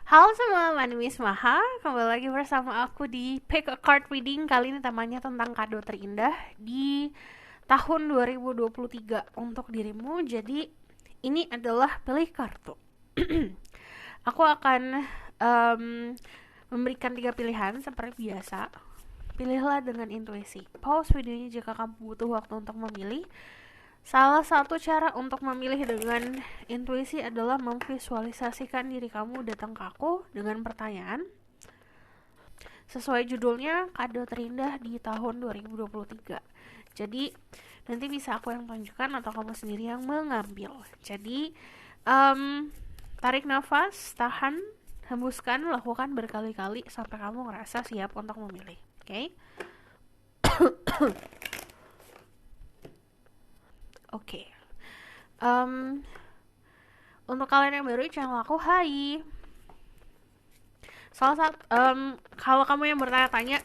Halo semua, my name is Maha. Kembali lagi bersama aku di Pick a Card Reading. Kali ini temanya tentang kado terindah di tahun 2023 untuk dirimu. Jadi ini adalah pilih kartu. Aku akan em, memberikan 3 pilihan seperti biasa. Pilihlah dengan intuisi. Pause videonya jika kamu butuh waktu untuk memilih. Salah satu cara untuk memilih dengan intuisi adalah memvisualisasikan diri kamu datang ke aku dengan pertanyaan sesuai judulnya, kado terindah di tahun 2023. Jadi nanti bisa aku yang tunjukkan atau kamu sendiri yang mengambil. Jadi tarik nafas, tahan, hembuskan, lakukan berkali-kali sampai kamu ngerasa siap untuk memilih. Oke? Oke. Untuk kalian yang baru channel aku, hai. Kalau kamu yang bertanya-tanya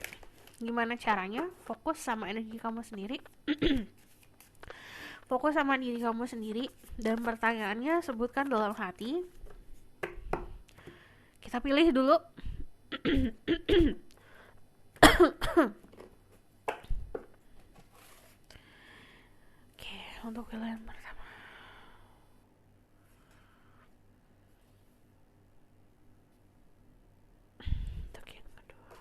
gimana caranya, fokus sama energi kamu sendiri. Fokus sama diri kamu sendiri dan pertanyaannya sebutkan dalam hati. Kita pilih dulu. Oke, untuk pilihan pertama. Untuk yang kedua.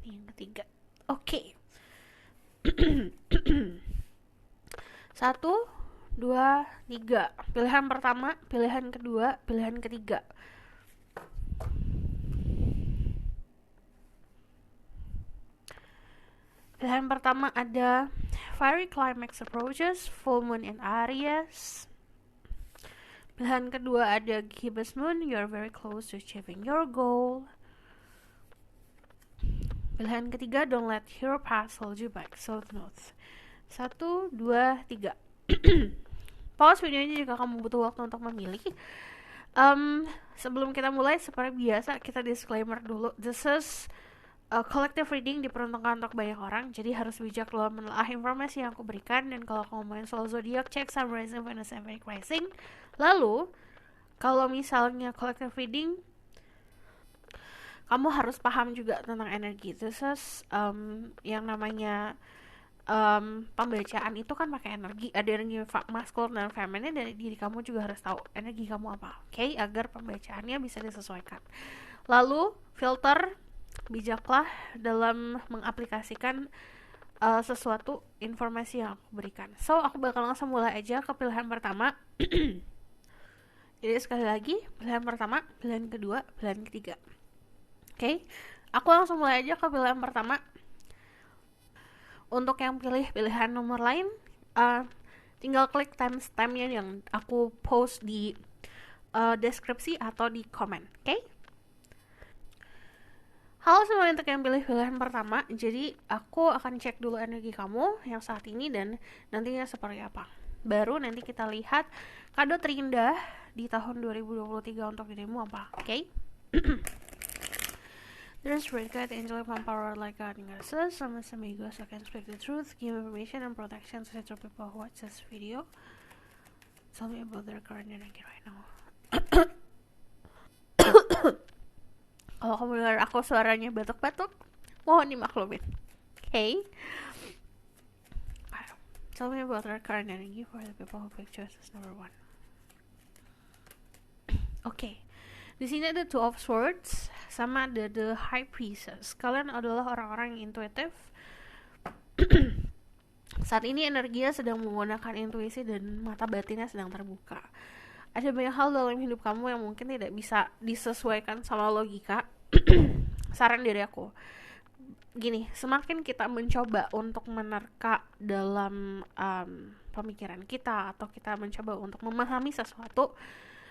Yang ketiga. Oke. 1, 2, 3. Pilihan pertama, pilihan kedua, pilihan ketiga. Pilihan pertama ada Fiery Climax Approaches, Full Moon in Aries. Pilihan kedua ada Gibbous Moon, You're very close to achieving your goal. Pilihan ketiga, Don't let your past hold you back, South North. 1, 2, 3. Pause videonya jika kamu butuh waktu untuk memilih. Sebelum kita mulai, seperti biasa kita disclaimer dulu. This is collective reading diperuntukkan untuk banyak orang, jadi harus bijak dalam menelaah informasi yang aku berikan. Dan kalau kamu main soal zodiak, cek sun, rising, Venus, and Vedic rising. Lalu kalau misalnya collective reading, kamu harus paham juga tentang energi. This is yang namanya pembacaan itu kan pakai energi, ada energi maskulin dan feminin, dan diri kamu juga harus tahu energi kamu apa, oke? Agar pembacaannya bisa disesuaikan. Lalu filter, bijaklah dalam mengaplikasikan sesuatu informasi yang aku berikan. So aku bakal langsung mulai aja ke pilihan pertama. Jadi sekali lagi, pilihan pertama, pilihan kedua, pilihan ketiga. Oke, aku langsung mulai aja ke pilihan pertama. Untuk yang pilih pilihan nomor lain, tinggal klik timestamp-nya yang aku post di deskripsi atau di komen, oke? Halo semua, untuk yang pilih pilihan pertama, jadi aku akan cek dulu energi kamu yang saat ini dan nantinya seperti apa. Baru nanti kita lihat kado terindah di tahun 2023 untuk dirimu apa, oke? There's red guide, angelic power like guiding us. Some amigos who can speak the truth, give information and protection to the people who watch this video. Tell me about their current energy right now. Kalau kamu dengar aku suaranya batuk-batuk, mohon dimaklumin. Okay? Tell me about their current energy for the people who pick choices number 1. Okay. Di sini ada Two of Swords sama ada The High Priestess. Kalian adalah orang-orang yang intuitif. Saat ini energinya sedang menggunakan intuisi dan mata batinnya sedang terbuka. Ada banyak hal dalam hidup kamu yang mungkin tidak bisa disesuaikan sama logika. Saran dari aku, gini, semakin kita mencoba untuk menerka dalam pemikiran kita, atau kita mencoba untuk memahami sesuatu,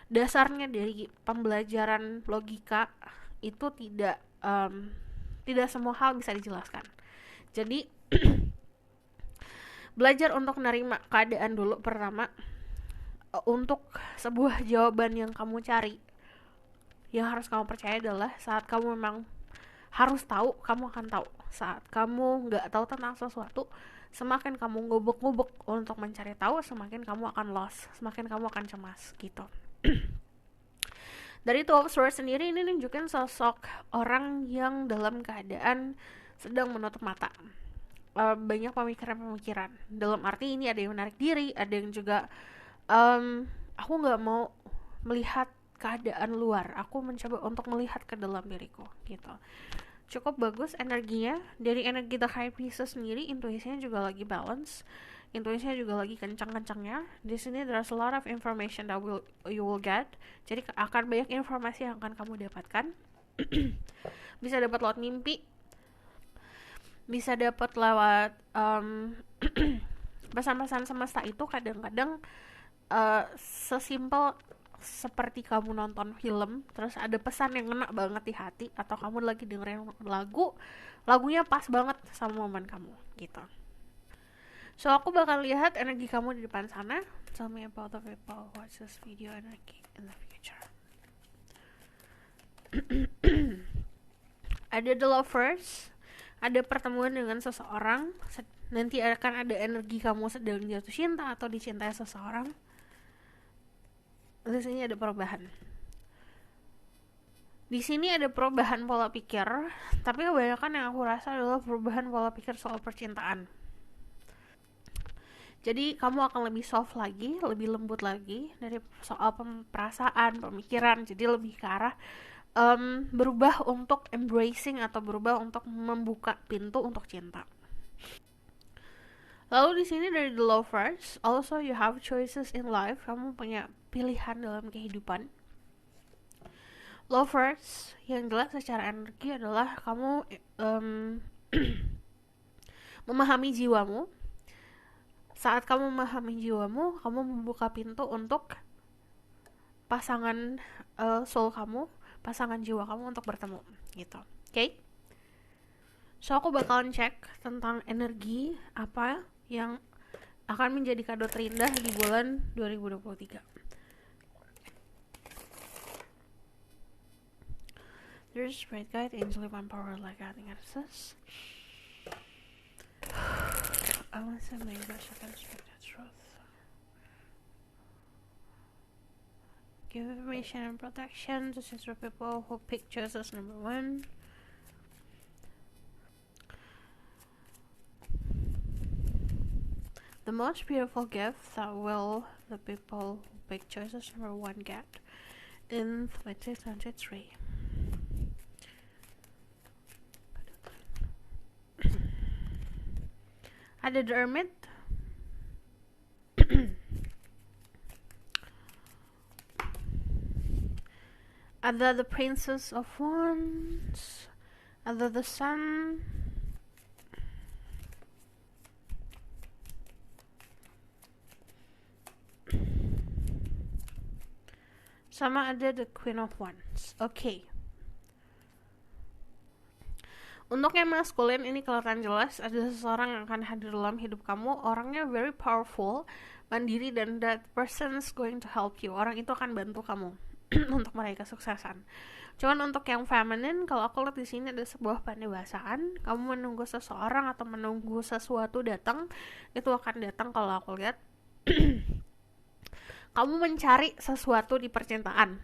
dasarnya dari pembelajaran logika itu tidak semua hal bisa dijelaskan. Jadi belajar untuk menerima keadaan dulu pertama. Untuk sebuah jawaban yang kamu cari, yang harus kamu percaya adalah saat kamu memang harus tahu, kamu akan tahu. Saat kamu nggak tahu tentang sesuatu, Semakin kamu ngubek-ngubek untuk mencari tahu, semakin kamu akan lost, semakin kamu akan cemas gitu. Dari 12 Swords sendiri ini nunjukin sosok orang yang dalam keadaan sedang menutup mata. Banyak pemikiran-pemikiran. Dalam arti ini ada yang menarik diri, ada yang juga aku nggak mau melihat keadaan luar, aku mencoba untuk melihat ke dalam diriku gitu. Cukup bagus energinya. Dari energi The High Priestess sendiri, intuisinya juga lagi balance, intuisinya juga lagi kencang-kencangnya. Di sini there's a lot of information that you will get. Jadi akan banyak informasi yang akan kamu dapatkan. Bisa dapat lewat mimpi, bisa dapat lewat pesan-pesan semesta. Itu kadang-kadang sesimpel seperti kamu nonton film terus ada pesan yang ngena banget di hati, atau kamu lagi dengerin lagunya pas banget sama momen kamu gitu. So aku bakal lihat energi kamu di depan sana. Tell me about the people who watch this video energy in the future. Ada the lovers, ada pertemuan dengan seseorang. Nanti akan ada energi kamu sedang jatuh cinta atau dicintai seseorang. Di sini ada perubahan. Di sini ada perubahan pola pikir, tapi kebanyakan yang aku rasa adalah perubahan pola pikir soal percintaan. Jadi kamu akan lebih soft lagi, lebih lembut lagi dari soal perasaan, pemikiran. Jadi lebih ke arah berubah untuk embracing atau berubah untuk membuka pintu untuk cinta. Lalu di sini dari the lovers, also you have choices in life. Kamu punya pilihan dalam kehidupan. Lovers, yang jelas secara energi adalah kamu memahami jiwamu. Saat kamu memahami jiwamu, kamu membuka pintu untuk pasangan soul kamu, pasangan jiwa kamu untuk bertemu gitu. Okay? So aku bakalan cek tentang energi apa yang akan menjadi kado terindah di bulan 2023. There's Spirit Guide, Angel Power, like I think it says. I want to make that I can speak the truth. Give information and protection to sister people who pick choices number 1. The most beautiful gift that will the people who pick choices number 1 get in 2023. Ada the Hermit. Ada the Princess of Wands. Ada the Sun. Sama ada the Queen of Wands. Okay. Untuk yang maskulin ini kelihatan jelas ada seseorang yang akan hadir dalam hidup kamu. Orangnya very powerful, mandiri, dan that person is going to help you. Orang itu akan bantu kamu untuk meraih kesuksesan. Cuman untuk yang feminine, kalau aku lihat di sini ada sebuah pendewasaan. Kamu menunggu seseorang atau menunggu sesuatu datang, itu akan datang kalau aku lihat. Kamu mencari sesuatu di percintaan.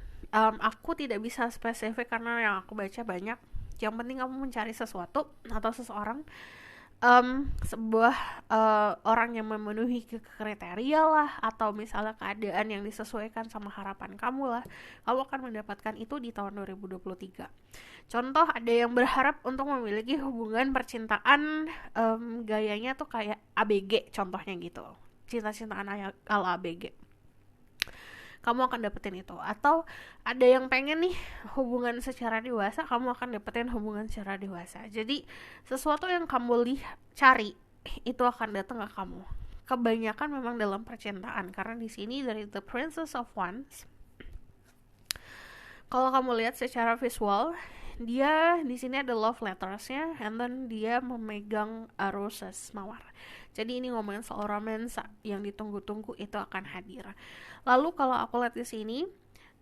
Aku tidak bisa spesifik karena yang aku baca banyak. Yang penting kamu mencari sesuatu atau seseorang, sebuah orang yang memenuhi kriteria lah, atau misalnya keadaan yang disesuaikan sama harapan kamu lah. Kamu akan mendapatkan itu di tahun 2023. Contoh, ada yang berharap untuk memiliki hubungan percintaan gayanya tuh kayak ABG contohnya gitu, cinta-cintaan ala ABG. Kamu akan dapetin itu. Atau ada yang pengen nih hubungan secara dewasa, kamu akan dapetin hubungan secara dewasa. Jadi sesuatu yang kamu cari itu akan datang ke kamu. Kebanyakan memang dalam percintaan, karena di sini dari the Princess of Wands, kalau kamu lihat secara visual, dia di sini ada love lettersnya, and then dia memegang roses mawar. Jadi ini ngomongin soal romansa yang ditunggu-tunggu itu akan hadir. Lalu kalau aku lihat di sini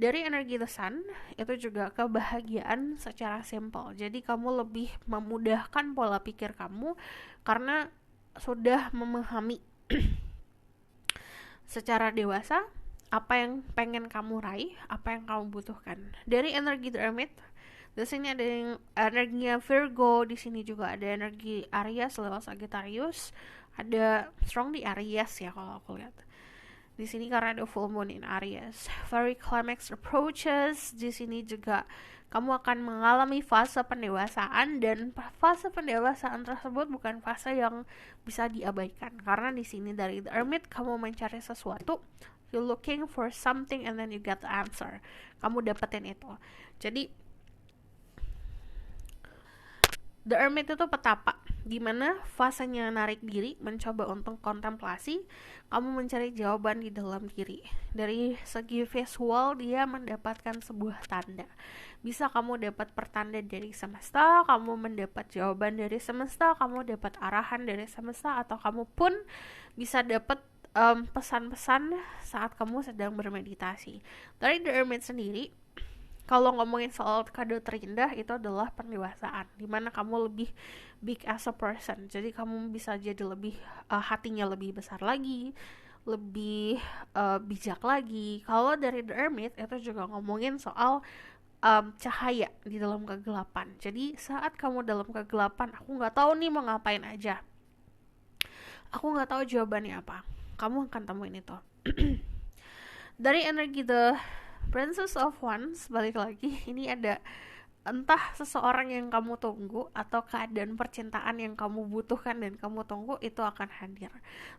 dari energi the sun, itu juga kebahagiaan secara simple. Jadi kamu lebih memudahkan pola pikir kamu karena sudah memahami secara dewasa apa yang pengen kamu raih, apa yang kamu butuhkan. Dari energi The Hermit, di sini ada yang energinya Virgo, di sini juga ada energi Aries lewat Sagittarius, ada strong di Aries ya kalau aku lihat. Di sini karena ada full moon in Aries. Very climax approaches. Di sini juga kamu akan mengalami fase pendewasaan, dan fase pendewasaan tersebut bukan fase yang bisa diabaikan, karena di sini dari The Hermit kamu mencari sesuatu, you looking for something and then you get the answer. Kamu dapetin itu. Jadi The Hermit itu petapa, dimana fasenya narik diri, mencoba untuk kontemplasi, kamu mencari jawaban di dalam diri. Dari segi visual, dia mendapatkan sebuah tanda. Bisa kamu dapat pertanda dari semesta, kamu mendapat jawaban dari semesta, kamu dapat arahan dari semesta, atau kamu pun bisa dapat pesan-pesan saat kamu sedang bermeditasi. Dari The Hermit sendiri, kalau ngomongin soal kado terindah, itu adalah pendewasaan, dimana kamu lebih big as a person. Jadi kamu bisa jadi lebih hatinya lebih besar lagi, lebih bijak lagi. Kalau dari The Hermit itu juga ngomongin soal cahaya di dalam kegelapan. Jadi saat kamu dalam kegelapan, aku nggak tahu nih mau ngapain aja, aku nggak tahu jawabannya apa, kamu akan temuin itu. Dari energi The Princess of Wands, balik lagi, ini ada entah seseorang yang kamu tunggu atau keadaan percintaan yang kamu butuhkan dan kamu tunggu itu akan hadir.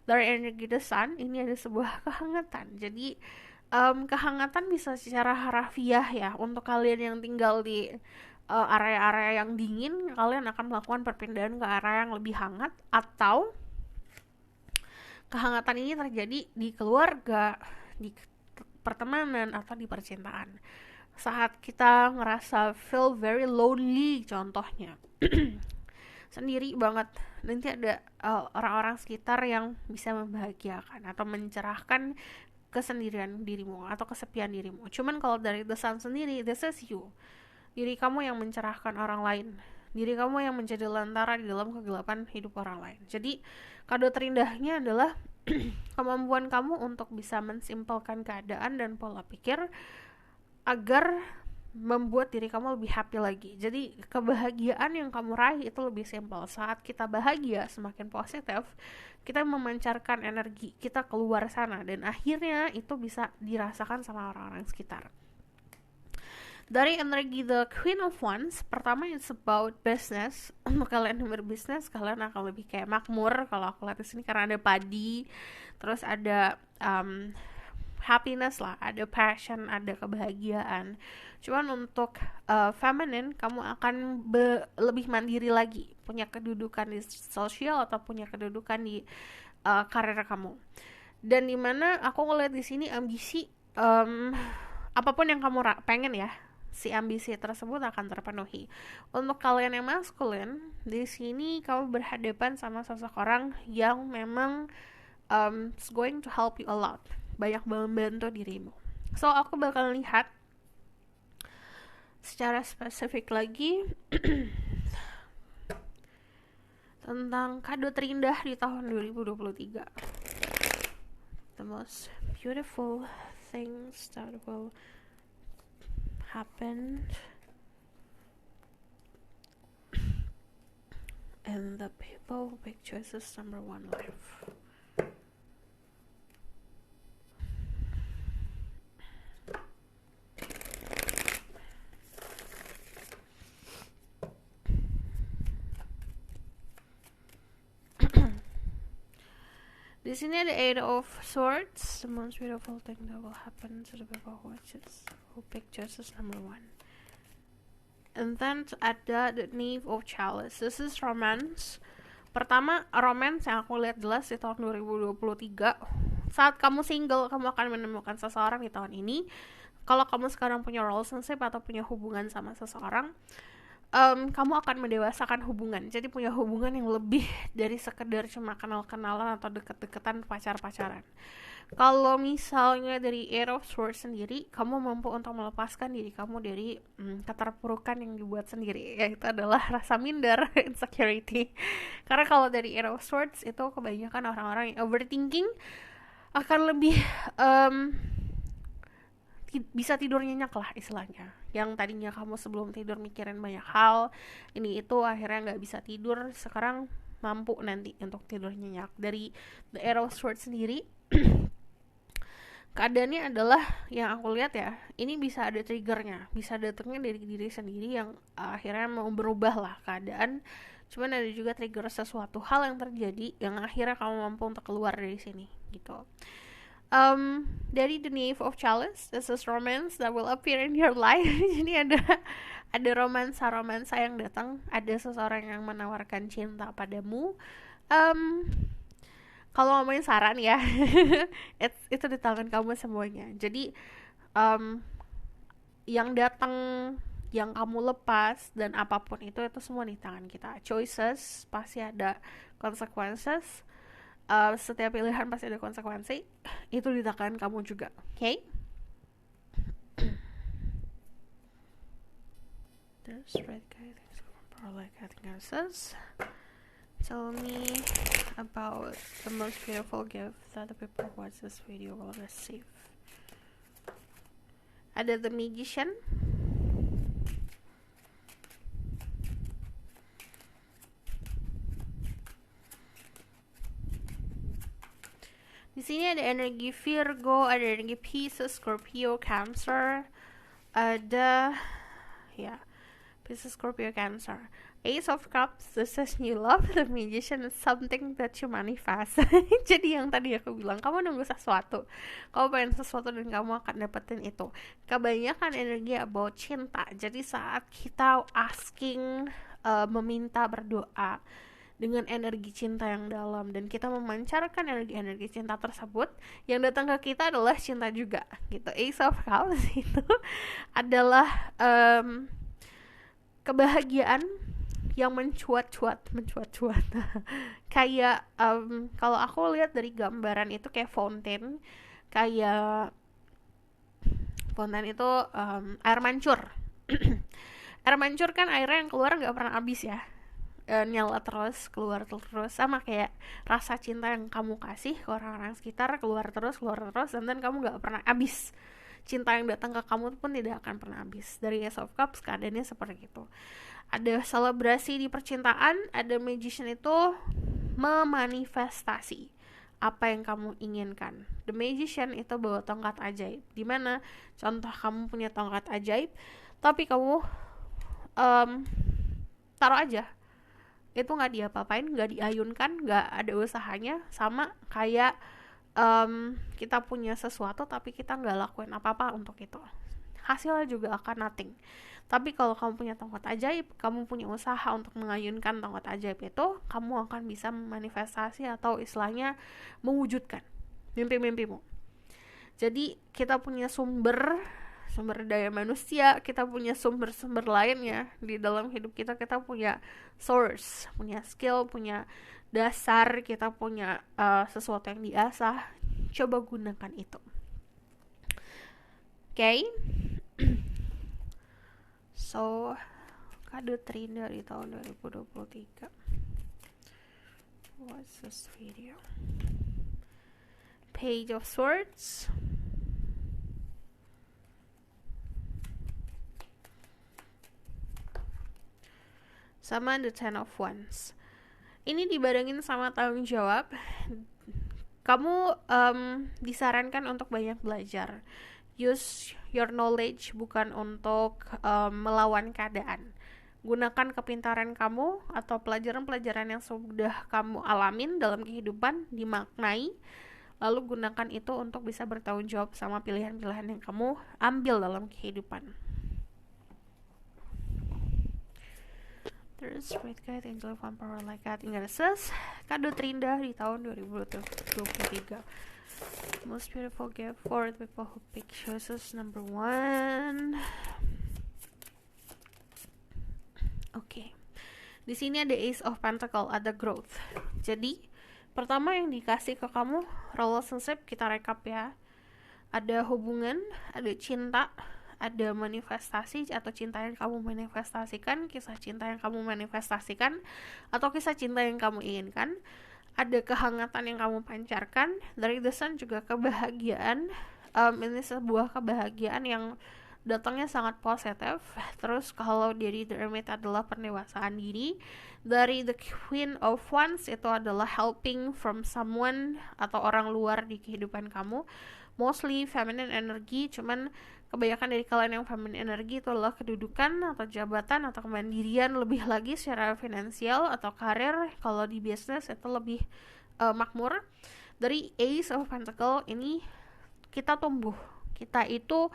Dari energi The Sun, ini ada sebuah kehangatan. Jadi kehangatan bisa secara harafiah ya, untuk kalian yang tinggal di area-area yang dingin, kalian akan melakukan perpindahan ke area yang lebih hangat, atau kehangatan ini terjadi di keluarga, di pertemanan, atau di percintaan. Saat kita ngerasa feel very lonely contohnya, sendiri banget, nanti ada orang-orang sekitar yang bisa membahagiakan atau mencerahkan kesendirian dirimu atau kesepian dirimu. Cuman kalau dari The Sun sendiri, this is you, diri kamu yang mencerahkan orang lain, diri kamu yang menjadi lentera di dalam kegelapan hidup orang lain. Jadi kado terindahnya adalah kemampuan kamu untuk bisa mensimpelkan keadaan dan pola pikir agar membuat diri kamu lebih happy lagi. Jadi kebahagiaan yang kamu raih itu lebih simpel. Saat kita bahagia, semakin positif, kita memancarkan energi kita keluar sana, dan akhirnya itu bisa dirasakan sama orang-orang sekitar. Dari energi The Queen of Wands, pertama it's about business. Untuk kalian yang berbisnis, kalian akan lebih kayak makmur kalau aku lihat di sini, karena ada padi, terus ada happiness lah, ada passion, ada kebahagiaan. Cuman untuk feminine, kamu akan lebih mandiri lagi, punya kedudukan di sosial atau punya kedudukan di karir kamu. Dan dimana aku ngeliat di sini ambisi, apapun yang kamu pengen ya, si ambisi tersebut akan terpenuhi. Untuk kalian yang maskulin, di sini kamu berhadapan sama seseorang yang memang is going to help you a lot, banyak membantu dirimu. So aku bakal lihat secara spesifik lagi tentang kado terindah di tahun 2023. The most beautiful things that will happen and the people who make choices number one life. Di sini ada Eight of Swords, the most beautiful thing that will happen to the people who pick choices number one. And then ada the Knave of Chalice. This is romance. Pertama, romance yang aku lihat jelas di tahun 2023. Saat kamu single, kamu akan menemukan seseorang di tahun ini. Kalau kamu sekarang punya relationship atau punya hubungan sama seseorang, kamu akan mendewasakan hubungan. Jadi punya hubungan yang lebih dari sekedar cuma kenal-kenalan atau deket-deketan pacar-pacaran. Kalau misalnya dari Eight of Swords sendiri, kamu mampu untuk melepaskan diri kamu dari keterpurukan yang dibuat sendiri, yaitu adalah rasa minder, insecurity. Karena kalau dari Eight of Swords itu kebanyakan orang-orang yang overthinking akan lebih bisa tidur nyenyak lah istilahnya. Yang tadinya kamu sebelum tidur mikirin banyak hal, ini itu akhirnya nggak bisa tidur, sekarang mampu nanti untuk tidur nyenyak. Dari The Eight of Swords sendiri, keadaannya adalah yang aku lihat ya, ini bisa ada triggernya, bisa datangnya dari diri sendiri yang akhirnya mau berubah lah keadaan. Cuman ada juga trigger sesuatu hal yang terjadi yang akhirnya kamu mampu untuk keluar dari sini gitu. Dari The Knave of Chalice, this is romance that will appear in your life. Jadi ada romansa yang datang, ada seseorang yang menawarkan cinta padamu. Kalau ngomongin saran ya, itu di tangan kamu semuanya. Jadi yang datang, yang kamu lepas, dan apapun itu semua di tangan kita. Choices pasti ada consequences. Setiap pilihan pasti ada konsekuensi. Itu di tangan kamu juga. Okay? There's red guy, tell me about the most beautiful gift that the people who watch this video will receive. Ada The Magician. Di sini ada energi Virgo, ada energi Pisces, Scorpio, Cancer, ada Pisces, Scorpio, Cancer. Ace of Cups, this is new love. The Magician is something that you manifest. Jadi yang tadi aku bilang, kamu nunggu sesuatu, kamu pengen sesuatu dan kamu akan dapetin itu. Kebanyakan energi about cinta. Jadi saat kita asking, meminta, berdoa dengan energi cinta yang dalam, dan kita memancarkan energi cinta tersebut, yang datang ke kita adalah cinta juga gitu. Ace of Cups itu adalah kebahagiaan yang mencuat-cuat. Kayak kalau aku lihat dari gambaran itu kayak fountain, kayak fountain itu air mancur. Air mancur kan airnya yang keluar nggak pernah habis ya, nyala terus, keluar terus. Sama kayak rasa cinta yang kamu kasih ke orang-orang sekitar, keluar terus, dan kamu gak pernah habis. Cinta yang datang ke kamu pun tidak akan pernah habis. Dari Ace of Cups keadaannya seperti itu. Ada selebrasi di percintaan. Ada Magician itu memanifestasi apa yang kamu inginkan. The Magician itu bawa tongkat ajaib. Dimana contoh kamu punya tongkat ajaib, tapi kamu taruh aja, itu nggak diapa-apain, nggak diayunkan, nggak ada usahanya. Sama kayak kita punya sesuatu tapi kita nggak lakuin apa-apa untuk itu, hasilnya juga akan nothing. Tapi kalau kamu punya tongkat ajaib, kamu punya usaha untuk mengayunkan tongkat ajaib itu, kamu akan bisa memanifestasi atau istilahnya mewujudkan mimpi-mimpimu. Jadi kita punya sumber daya manusia, kita punya sumber-sumber lainnya di dalam hidup kita. Kita punya source, punya skill, punya dasar, kita punya sesuatu yang diasah. Coba gunakan itu. Okay? So, kado terindah di tahun 2023. What's this video? Page of Swords. Sama The Ten of Wands. Ini dibarengin sama tanggung jawab. Kamu disarankan untuk banyak belajar. Use your knowledge bukan untuk melawan keadaan. Gunakan kepintaran kamu atau pelajaran-pelajaran yang sudah kamu alamin dalam kehidupan, dimaknai, lalu gunakan itu untuk bisa bertanggung jawab sama pilihan-pilihan yang kamu ambil dalam kehidupan. There's Great Guide, Angel of One Power Like God, Ingreses. Kado terindah di tahun 2023. Most beautiful gift for the people who pick choices number 1. Oke. Di sini ada Ace of Pentacle, ada growth. Jadi, pertama yang dikasih ke kamu relationship, kita rekap ya. Ada hubungan, ada cinta, ada manifestasi atau cinta yang kamu manifestasikan, kisah cinta yang kamu manifestasikan, atau kisah cinta yang kamu inginkan. Ada kehangatan yang kamu pancarkan. Dari The Sun juga kebahagiaan. Ini sebuah kebahagiaan yang datangnya sangat positif. Terus kalau dari The Hermit adalah pendewasaan diri. Dari The Queen of Wands itu adalah helping from someone atau orang luar di kehidupan kamu. Mostly feminine energy, cuman kebanyakan dari kalian yang feminine energy itu adalah kedudukan atau jabatan atau kemandirian, lebih lagi secara finansial atau karir. Kalau di bisnis itu lebih makmur. Dari Ace of Pentacle ini kita tumbuh, kita itu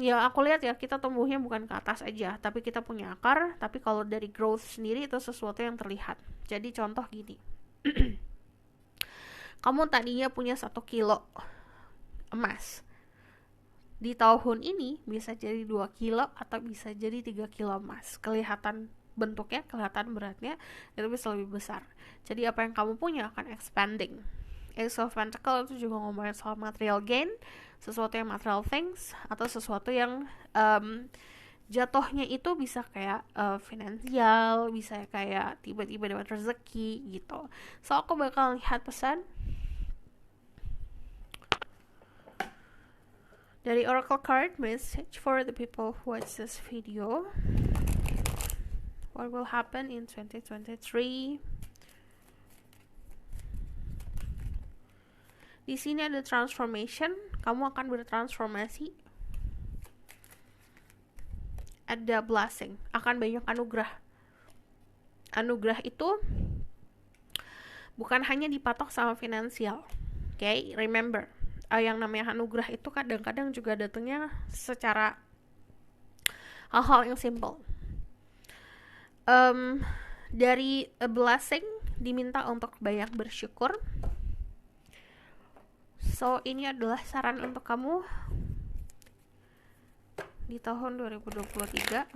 ya aku lihat ya, kita tumbuhnya bukan ke atas aja, tapi kita punya akar. Tapi kalau dari growth sendiri itu sesuatu yang terlihat. Jadi contoh gini, kamu tadinya punya 1 kilo emas, di tahun ini bisa jadi 2 kilo atau bisa jadi 3 kilo emas. Kelihatan bentuknya, kelihatan beratnya itu bisa lebih besar. Jadi apa yang kamu punya akan expanding. Ace of Pentacle itu juga ngomongin soal material gain, sesuatu yang material things, atau sesuatu yang jatuhnya itu bisa kayak finansial, bisa kayak tiba-tiba dapat rezeki gitu. So aku bakal lihat pesan dari Oracle card message for the people who watch this video. What will happen in 2023? Di sini ada transformation, kamu akan bertransformasi. Ada blessing, akan banyak anugerah. Anugerah itu bukan hanya dipatok sama finansial. Okay, remember, yang namanya anugerah itu kadang-kadang juga datangnya secara hal-hal yang simple. Dari a blessing diminta untuk banyak bersyukur. So ini adalah saran untuk kamu di tahun 2023.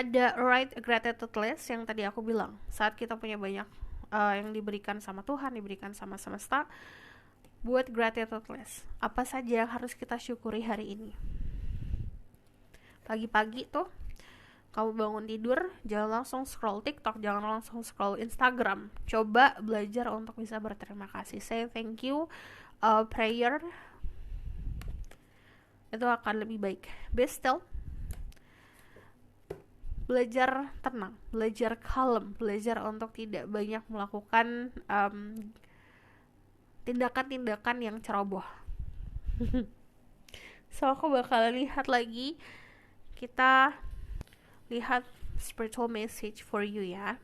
Ada write a gratitude list yang tadi aku bilang. Saat kita punya banyak yang diberikan sama Tuhan, diberikan sama semesta, buat gratitude list. Apa saja yang harus kita syukuri hari ini. Pagi-pagi tuh kamu bangun tidur, jangan langsung scroll TikTok, jangan langsung scroll Instagram. Coba belajar untuk bisa berterima kasih. Say thank you, prayer. Itu akan lebih baik. Be still. Belajar tenang, belajar kalem, belajar untuk tidak banyak melakukan tindakan-tindakan yang ceroboh. So aku bakal lihat lagi. Kita lihat spiritual message for you ya.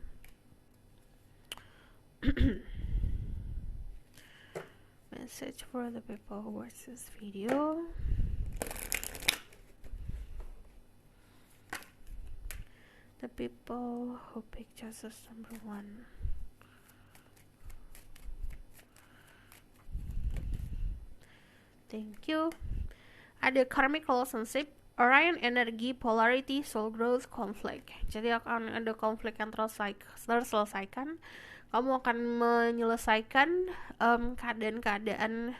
Message for the people who watch this video. The people who pick Jesus number 1. Thank you. Ada karmic relationship, Orion energy, polarity, soul growth, conflict. Jadi akan ada konflik yang terselesaikan. Kamu akan menyelesaikan keadaan-keadaan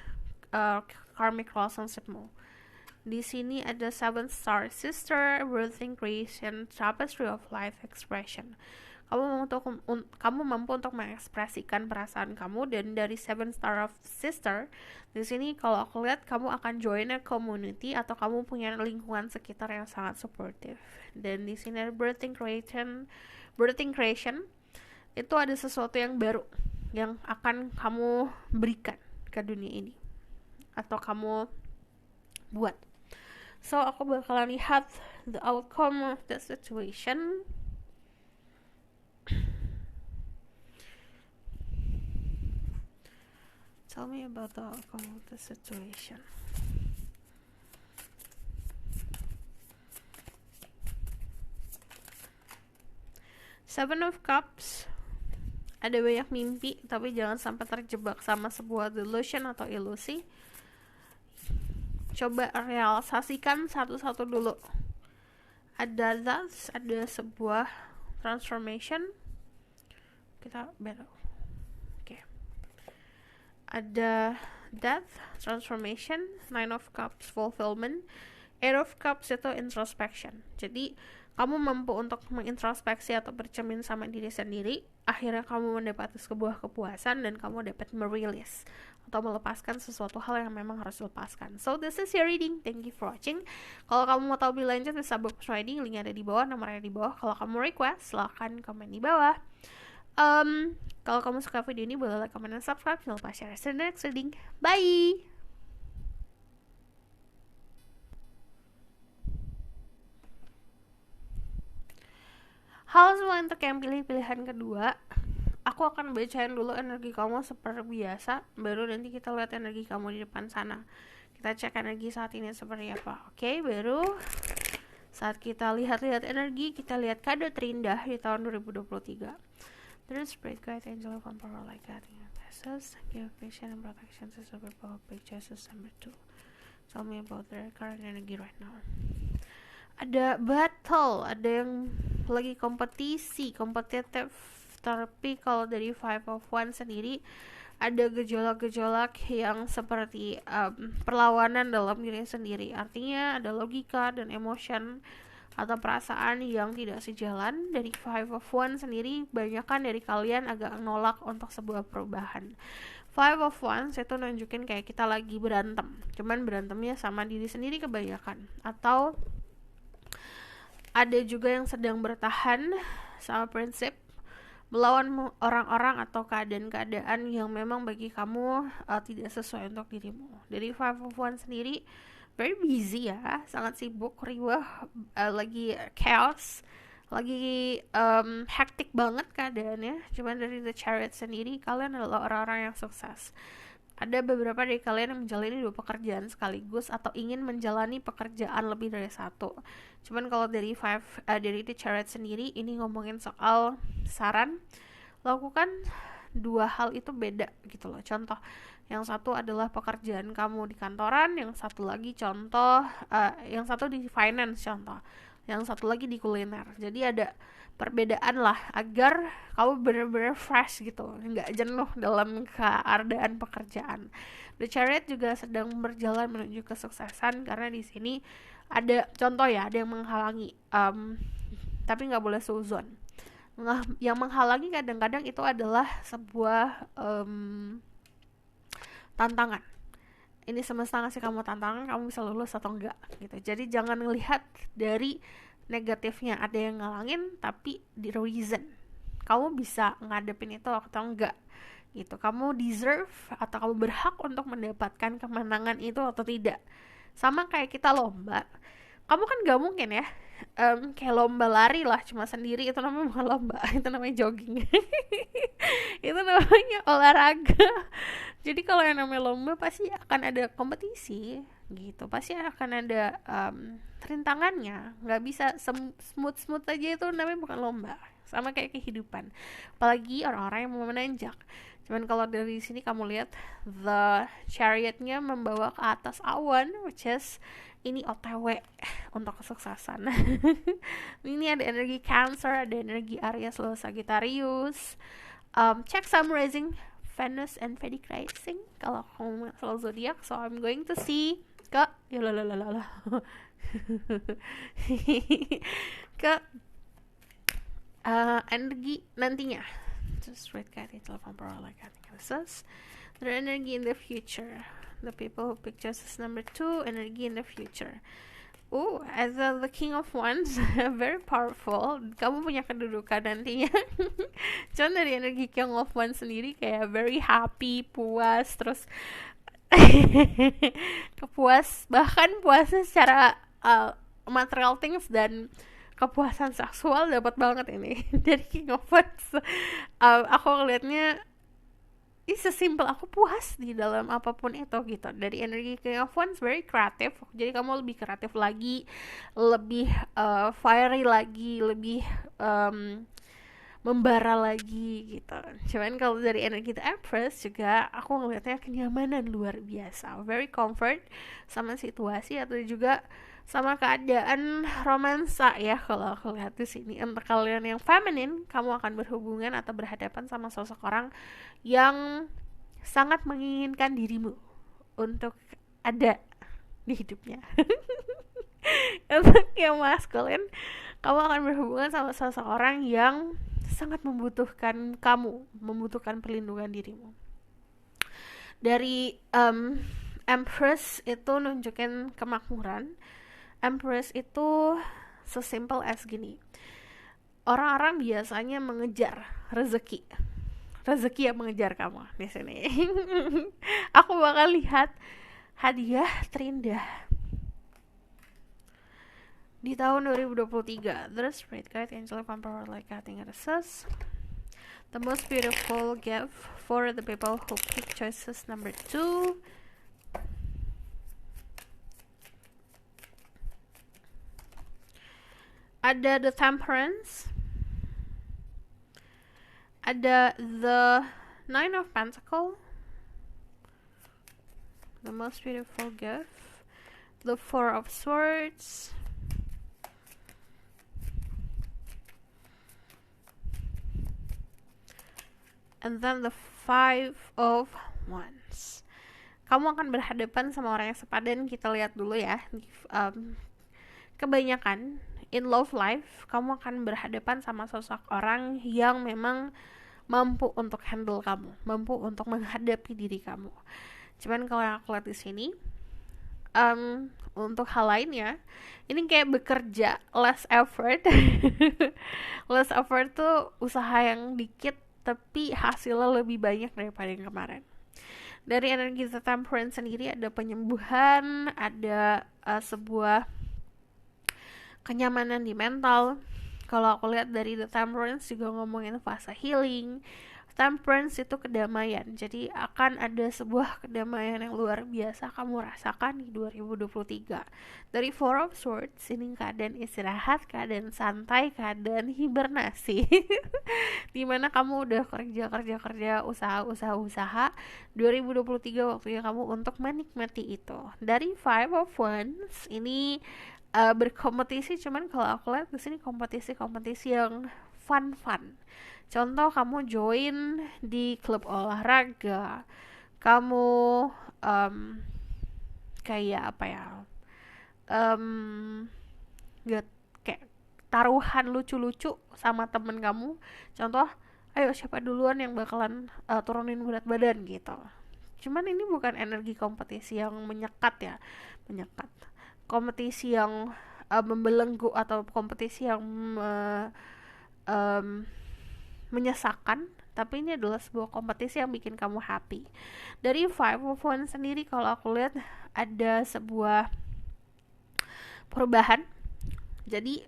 karmic relationshipmu. Di sini ada 7 star sister, birthing creation, tapestry of life expression. Kamu mampu untuk mengekspresikan perasaan kamu, dan dari 7 star of sister di sini kalau aku lihat kamu akan join a community atau kamu punya lingkungan sekitar yang sangat supportive. Dan di sini ada birthing creation itu ada sesuatu yang baru yang akan kamu berikan ke dunia ini atau kamu buat. So aku bakalan lihat the outcome of the situation. Tell me about the outcome of the situation. Seven of Cups. Ada banyak mimpi, tapi jangan sampai terjebak sama sebuah delusion atau ilusi. coba realisasikan satu-satu dulu. Ada that, ada sebuah transformation. Kita belok. Oke. Ada death, transformation, Nine of Cups, fulfillment, Eight of Cups itu introspection. Jadi kamu mampu untuk mengintrospeksi atau bercermin sama diri sendiri, akhirnya kamu mendapat sebuah kepuasan dan kamu dapat merilis atau melepaskan sesuatu hal yang memang harus dilepaskan. So this is your reading. Thank you for watching. Kalau kamu mau tahu lebih lanjut bisa book reading, linknya ada di bawah, nomornya di bawah. Kalau kamu request, silahkan komen di bawah. Kalau kamu suka video ini boleh like, comment, dan subscribe. Jangan lupa share. See you in the next reading. Bye. Halo semua, untuk yang pilih pilihan kedua, aku akan bacain dulu energi kamu seperti biasa, baru nanti kita lihat energi kamu di depan sana. Kita cek energi saat ini seperti apa. Oke, baru saat kita lihat-lihat energi, kita lihat kado terindah di tahun 2023. There's Spirit Guide, Angel of Emperor, like God, Passes, give patience and protection to super power, big choices number 2. Tell me about their current energy right now. Ada battle, ada yang lagi kompetitif, tapi kalau dari Five of Wands sendiri ada gejolak-gejolak yang seperti perlawanan dalam diri sendiri. Artinya ada logika dan emotion atau perasaan yang tidak sejalan. Dari Five of Wands sendiri, banyakkan dari kalian agak nolak untuk sebuah perubahan. Five of Wands itu nunjukin kayak kita lagi berantem, cuman berantemnya sama diri sendiri kebanyakan, atau ada juga yang sedang bertahan sama prinsip, melawan orang-orang atau keadaan-keadaan yang memang bagi kamu tidak sesuai untuk dirimu. Dari Five of Wands sendiri very busy ya, sangat sibuk, riwah, lagi chaos, lagi hektik banget keadaannya. Cuman dari The Chariot sendiri, kalian adalah orang-orang yang sukses. Ada beberapa dari kalian yang menjalani 2 pekerjaan sekaligus atau ingin menjalani pekerjaan lebih dari 1. Cuman kalau dari dari The Chariot sendiri, ini ngomongin soal saran, lakukan 2 hal itu beda gitu loh. Contoh, yang satu adalah pekerjaan kamu di kantoran, yang satu lagi yang satu di finance contoh, yang satu lagi di kuliner. Jadi ada perbedaan lah agar kamu benar-benar fresh gitu, nggak jenuh dalam keadaan pekerjaan. The Chariot juga sedang berjalan menuju kesuksesan karena di sini ada contoh ya, ada yang menghalangi, tapi nggak boleh suzon. Yang menghalangi kadang-kadang itu adalah sebuah tantangan. Ini semesta ngasih kamu tantangan, kamu bisa lulus atau enggak gitu. Jadi jangan melihat dari negatifnya, ada yang ngalangin, tapi di reason kamu bisa ngadepin itu atau enggak gitu. Kamu deserve atau kamu berhak untuk mendapatkan kemenangan itu atau tidak. Sama kayak kita lomba, kamu kan gak mungkin ya kayak lomba lari lah cuma sendiri, itu namanya bukan lomba, itu namanya jogging. Itu namanya olahraga. Jadi kalau yang namanya lomba pasti akan ada kompetisi gitu, pasti akan ada rintangannya, nggak bisa smooth aja, itu namanya bukan lomba. Sama kayak kehidupan, apalagi orang-orang yang mau menanjak. Cuman kalau dari sini kamu lihat The Chariot-nya membawa ke atas awan, which is ini OTW untuk kesuksesan. Ini ada energi Cancer, ada energi Aries, Leo, Sagittarius. Check Sun rising, Venus and Vedic rising kalau kamu soal zodiak. So I'm going to see ke ke energi nantinya. Just read guiding telepon power like this. The energy in the future. The people who pick justice number 2, energy in the future. As the King of Wands, very powerful. Kamu punya kedudukan nantinya. Cuman dari energi King of Wands sendiri kayak very happy, puas, terus bahkan puasnya secara material things dan kepuasan seksual dapat banget ini dari King of Wands. Aku ngeliatnya sesimpel aku puas di dalam apapun itu gitu. Dari energi King of Wands very kreatif, jadi kamu lebih kreatif lagi, lebih fiery lagi, lebih membara lagi gitu. Cuman kalau dari energi The Empress juga aku ngelihatnya kenyamanan luar biasa, very comfort sama situasi atau juga sama keadaan romansa ya kalau aku lihat di sini. Untuk kalian yang feminine, kamu akan berhubungan atau berhadapan sama sosok orang yang sangat menginginkan dirimu untuk ada di hidupnya. Untuk yang maskulin, kamu akan berhubungan sama seseorang yang sangat membutuhkan kamu, membutuhkan perlindungan dirimu. Dari Empress itu nunjukin kemakmuran. Empress itu sesimpel as gini. Orang-orang biasanya mengejar rezeki yang mengejar kamu di sini. Aku bakal lihat hadiah terindah di tahun 2023. The Spirit Guide Angel Empower Like Cutting Says the most beautiful gift for the people who pick choices number 2. Ada the Temperance, ada the Nine of Pentacles, the most beautiful gift, the Four of Swords, and then the Five of Wands. Kamu akan berhadapan sama orang yang sepadan. Kita lihat dulu ya. Kebanyakan in love life, kamu akan berhadapan sama sosok orang yang memang mampu untuk handle kamu, mampu untuk menghadapi diri kamu. Cuman kalau yang aku lihat di sini, untuk hal lainnya, ini kayak bekerja less effort. Less effort tuh usaha yang dikit tapi hasilnya lebih banyak daripada yang kemarin. Dari energi The Temperance sendiri ada penyembuhan, ada sebuah kenyamanan di mental. Kalau aku lihat dari The Temperance juga ngomongin fase healing. Temperance itu kedamaian. Jadi akan ada sebuah kedamaian yang luar biasa kamu rasakan di 2023. Dari Four of Swords, ini keadaan istirahat, keadaan santai, keadaan hibernasi. Dimana kamu udah kerja, usaha. 2023 waktunya kamu untuk menikmati itu. Dari Five of Wands, ini berkompetisi, cuman kalau aku lihat di sini kompetisi yang fun. Contoh, kamu join di klub olahraga, kamu kayak apa ya, kayak taruhan lucu-lucu sama temen kamu. Contoh, ayo siapa duluan yang bakalan turunin berat badan gitu. Cuman ini bukan energi kompetisi yang menyekat. Kompetisi yang membelenggu atau kompetisi yang menyesakan, tapi ini adalah sebuah kompetisi yang bikin kamu happy. Dari Five of Wands sendiri, kalau aku lihat ada sebuah perubahan. Jadi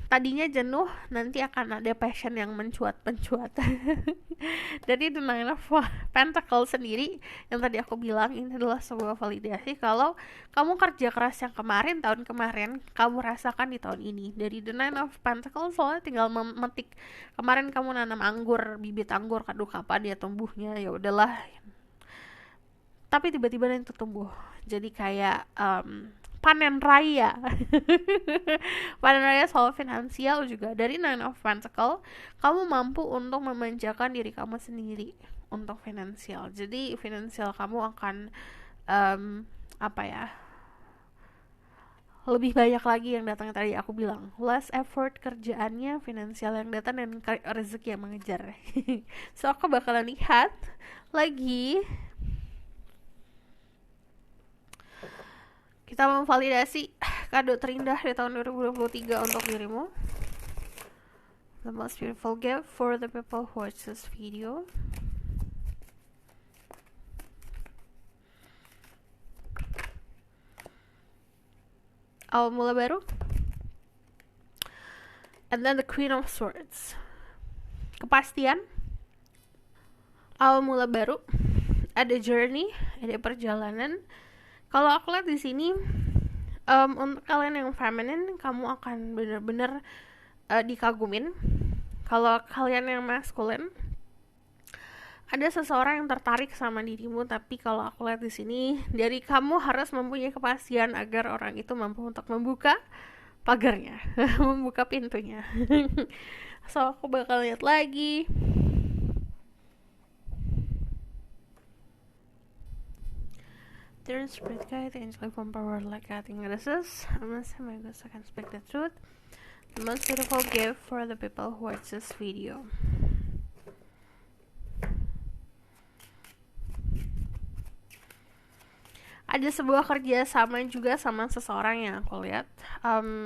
tadinya jenuh, nanti akan ada passion yang mencuat. Dari The Nine of Pentacles sendiri, yang tadi aku bilang, ini adalah sebuah validasi kalau kamu kerja keras yang tahun kemarin, kamu rasakan di tahun ini. Dari The Nine of Pentacles, soalnya tinggal memetik. Kemarin kamu nanam anggur, bibit anggur, aduh kapan dia tumbuhnya, ya udahlah. Tapi tiba-tiba itu tumbuh. Jadi kayak panen raya. Panen raya soal finansial juga. Dari Nine of Pentacles, kamu mampu untuk memanjakan diri kamu sendiri untuk finansial. Jadi finansial kamu akan lebih banyak lagi yang datang. Tadi aku bilang less effort kerjaannya, finansial yang datang, dan rezeki yang mengejar. So aku bakalan lihat lagi. Kita memvalidasi kado terindah di tahun 2023 untuk dirimu. The most beautiful gift for the people who watch this video. Awal mula baru. And then the Queen of Swords. Kepastian. Awal mula baru. Ada journey, ada perjalanan. Kalau aku lihat di sini, untuk kalian yang feminine, kamu akan benar-benar dikagumin. Kalau kalian yang maskulin, ada seseorang yang tertarik sama dirimu, tapi kalau aku lihat di sini dari kamu harus mempunyai kepastian agar orang itu mampu untuk membuka pagarnya, membuka pintunya. So aku bakal lihat lagi. There's spirit guide, angel from power like cutting this. I must say my ghost, I can speak the truth. The most beautiful gift for the people who watch this video. Ada sebuah kerja sama juga sama seseorang yang aku lihat.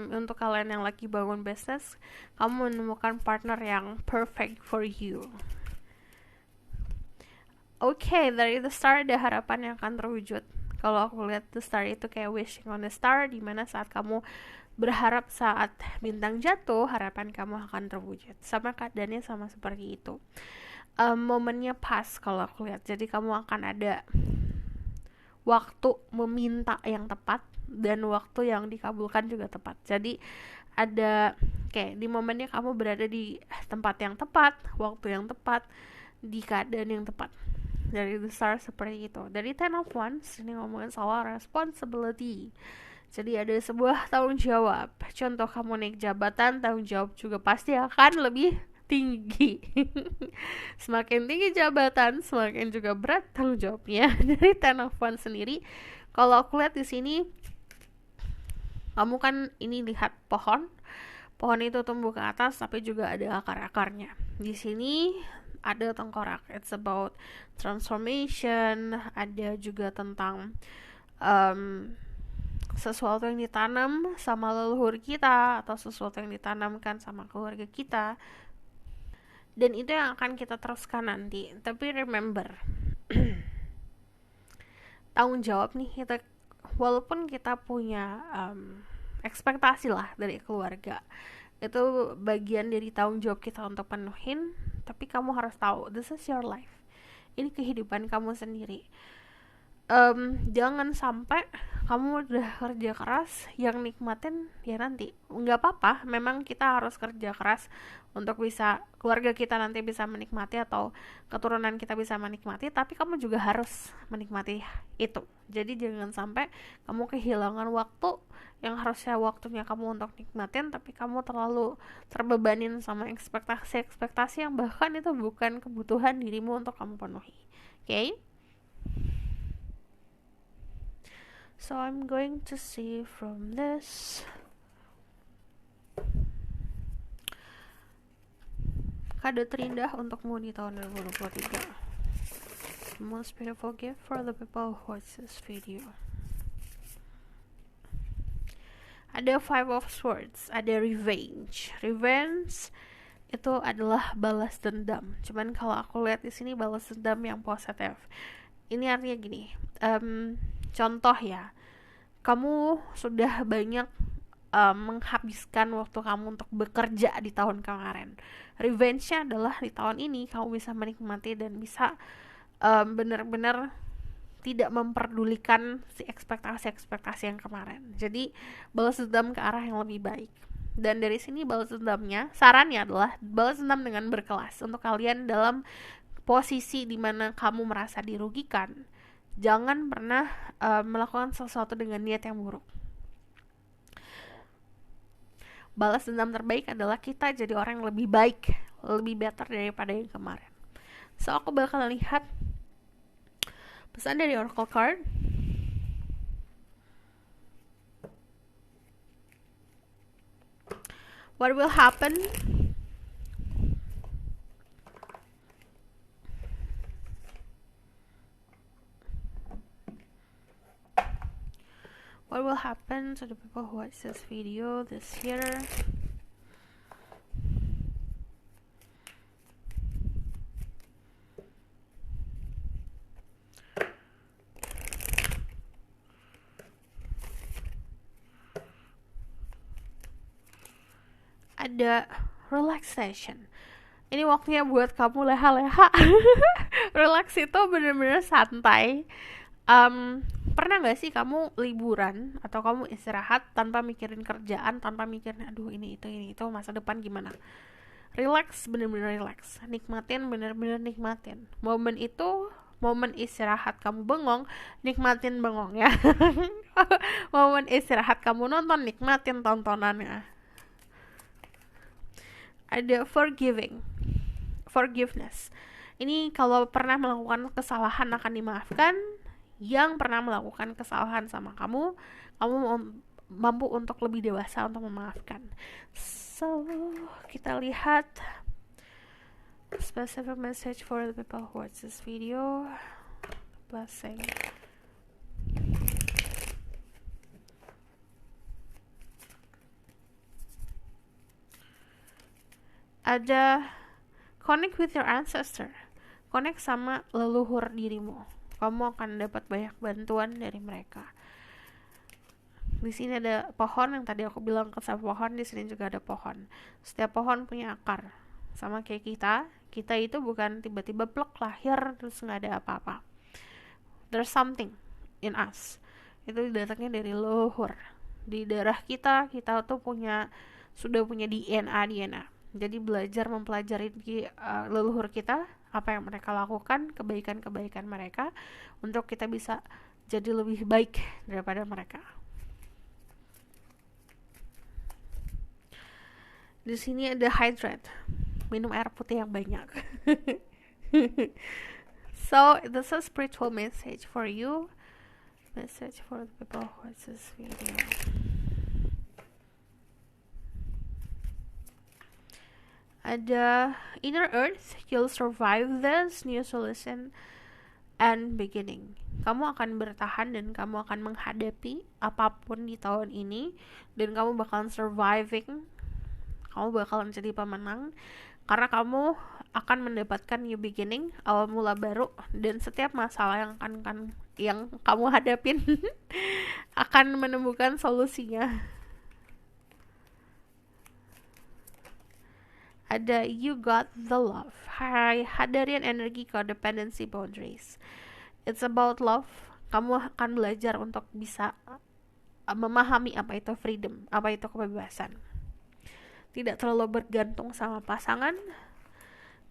Untuk kalian yang lagi bangun bisnis, kamu menemukan partner yang perfect for you. Oke, dari the star ada harapan yang akan terwujud. Kalau aku lihat the star itu kayak wishing on the star, dimana saat kamu berharap saat bintang jatuh, harapan kamu akan terwujud. Sama keadaannya sama seperti itu. Momennya pas kalau aku lihat. Jadi kamu akan ada waktu meminta yang tepat dan waktu yang dikabulkan juga tepat. Jadi ada kayak di momennya kamu berada di tempat yang tepat, waktu yang tepat, di keadaan yang tepat. Dari the star seperti itu. Dari Ten of Wands ini ngomongin soal responsibility. Jadi ada sebuah tanggung jawab. Contoh kamu naik jabatan, tanggung jawab juga pasti akan lebih tinggi. Semakin tinggi jabatan, semakin juga berat tanggung jawabnya. Dari Ten of Wands sendiri, kalau aku lihat di sini, kamu kan ini lihat pohon itu tumbuh ke atas, tapi juga ada akar-akarnya. Di sini ada tengkorak. It's about transformation. Ada juga tentang sesuatu yang ditanam sama leluhur kita, atau sesuatu yang ditanamkan sama keluarga kita, dan itu yang akan kita teruskan nanti. Tapi remember, tanggung jawab nih, kita walaupun kita punya ekspektasi lah dari keluarga, itu bagian dari tanggung jawab kita untuk penuhin. Tapi kamu harus tahu, this is your life, ini kehidupan kamu sendiri. Jangan sampai kamu udah kerja keras, yang nikmatin ya nanti. Nggak apa-apa, memang kita harus kerja keras untuk bisa keluarga kita nanti bisa menikmati, atau keturunan kita bisa menikmati, tapi kamu juga harus menikmati itu. Jadi jangan sampai kamu kehilangan waktu yang harusnya waktunya kamu untuk nikmatin, tapi kamu terlalu terbebanin sama ekspektasi yang bahkan itu bukan kebutuhan dirimu untuk kamu penuhi. Okay? So I'm going to see from this. Kado terindah untukmu di tahun 2023. The most beautiful gift for the people who watch this video. Ada Five of Swords, ada revenge. Revenge itu adalah balas dendam. Cuman kalau aku lihat di sini balas dendam yang positif. Ini artinya gini. Contoh ya, kamu sudah banyak menghabiskan waktu kamu untuk bekerja di tahun kemarin. Revenge-nya adalah di tahun ini kamu bisa menikmati dan bisa benar-benar tidak memperdulikan si ekspektasi yang kemarin. Jadi balas dendam ke arah yang lebih baik. Dan dari sini balas dendamnya, sarannya adalah balas dendam dengan berkelas. Untuk kalian dalam posisi dimana kamu merasa dirugikan, jangan pernah melakukan sesuatu dengan niat yang buruk. Balas dendam terbaik adalah kita jadi orang yang lebih baik, lebih better daripada yang kemarin. So aku bakal lihat pesan dari Oracle card. What will happen? What will happen to the people who watch this video this year? Ada relaxation. Ini waktunya buat kamu leha-leha. Relax itu bener-bener santai. Pernah gak sih kamu liburan atau kamu istirahat tanpa mikirin kerjaan, tanpa mikirin aduh ini itu masa depan gimana? Relax, bener-bener relax. Nikmatin, bener-bener nikmatin. Momen itu, momen istirahat kamu bengong, nikmatin bengong ya. Momen istirahat kamu nonton, nikmatin tontonannya. Ada forgiveness. Ini kalau pernah melakukan kesalahan akan dimaafkan. Yang pernah melakukan kesalahan sama kamu mampu untuk lebih dewasa untuk memaafkan. So, kita lihat specific message for the people who watch this video. Blessing. Ada connect with your ancestor. Connect sama leluhur dirimu. Kamu akan dapat banyak bantuan dari mereka. Di sini ada pohon yang tadi aku bilang kesal pohon, di sini juga ada pohon. Setiap pohon punya akar. Sama kayak kita itu bukan tiba-tiba plek lahir terus nggak ada apa-apa. There's something in us. Itu datangnya dari leluhur. Di darah kita tuh sudah punya DNA. Jadi belajar mempelajari leluhur kita, apa yang mereka lakukan, kebaikan-kebaikan mereka, untuk kita bisa jadi lebih baik daripada mereka. Di sini ada hydrate, minum air putih yang banyak. So, this is a spiritual message for you, message for the people who watch this video. Ada inner earth, you'll survive this new solution and beginning. Kamu akan bertahan dan kamu akan menghadapi apapun di tahun ini, dan kamu bakalan surviving. Kamu bakalan jadi pemenang karena kamu akan mendapatkan new beginning, awal mula baru, dan setiap masalah yang kamu hadapin akan menemukan solusinya. Ada you got the love. Hai, hadarin energi codependency boundaries. It's about love. Kamu akan belajar untuk bisa memahami apa itu freedom, apa itu kebebasan. Tidak terlalu bergantung sama pasangan,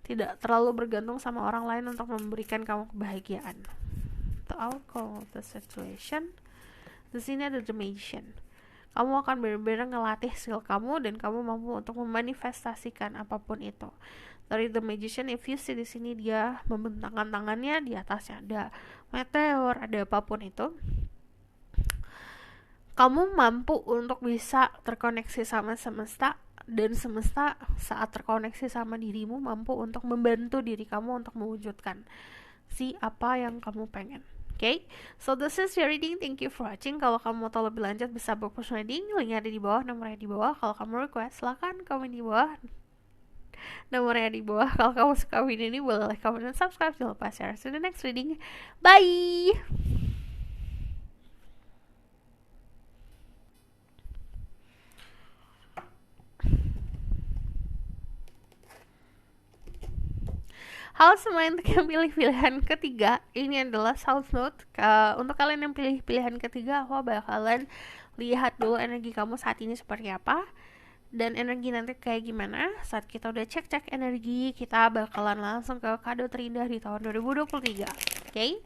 tidak terlalu bergantung sama orang lain untuk memberikan kamu kebahagiaan. The outcome of the situation. Di sini ada the magician. Kamu akan benar-benar ngelatih skill kamu dan kamu mampu untuk memanifestasikan apapun itu. Dari the magician, if you see di sini dia membentangkan tangannya, di atasnya ada meteor, ada apapun itu. Kamu mampu untuk bisa terkoneksi sama semesta, dan semesta saat terkoneksi sama dirimu mampu untuk membantu diri kamu untuk mewujudkan apa yang kamu pengen. Okay, so this is your reading. Thank you for watching. Kalau kamu mau tahu lebih lanjut bisa book personal reading, linknya ada di bawah, nomornya di bawah. Kalau kamu request, silahkan komen di bawah, nomornya di bawah. Kalau kamu suka video ini, boleh like, comment, dan subscribe. Jangan lupa share. See you in the next reading. Bye. Halo semua yang pilih pilihan ketiga, ini adalah South Node. Untuk kalian yang pilih pilihan ketiga, aku bakalan lihat dulu energi kamu saat ini seperti apa, dan energi nanti kayak gimana. Saat kita udah cek energi, kita bakalan langsung ke kado terindah di tahun 2023. Okay?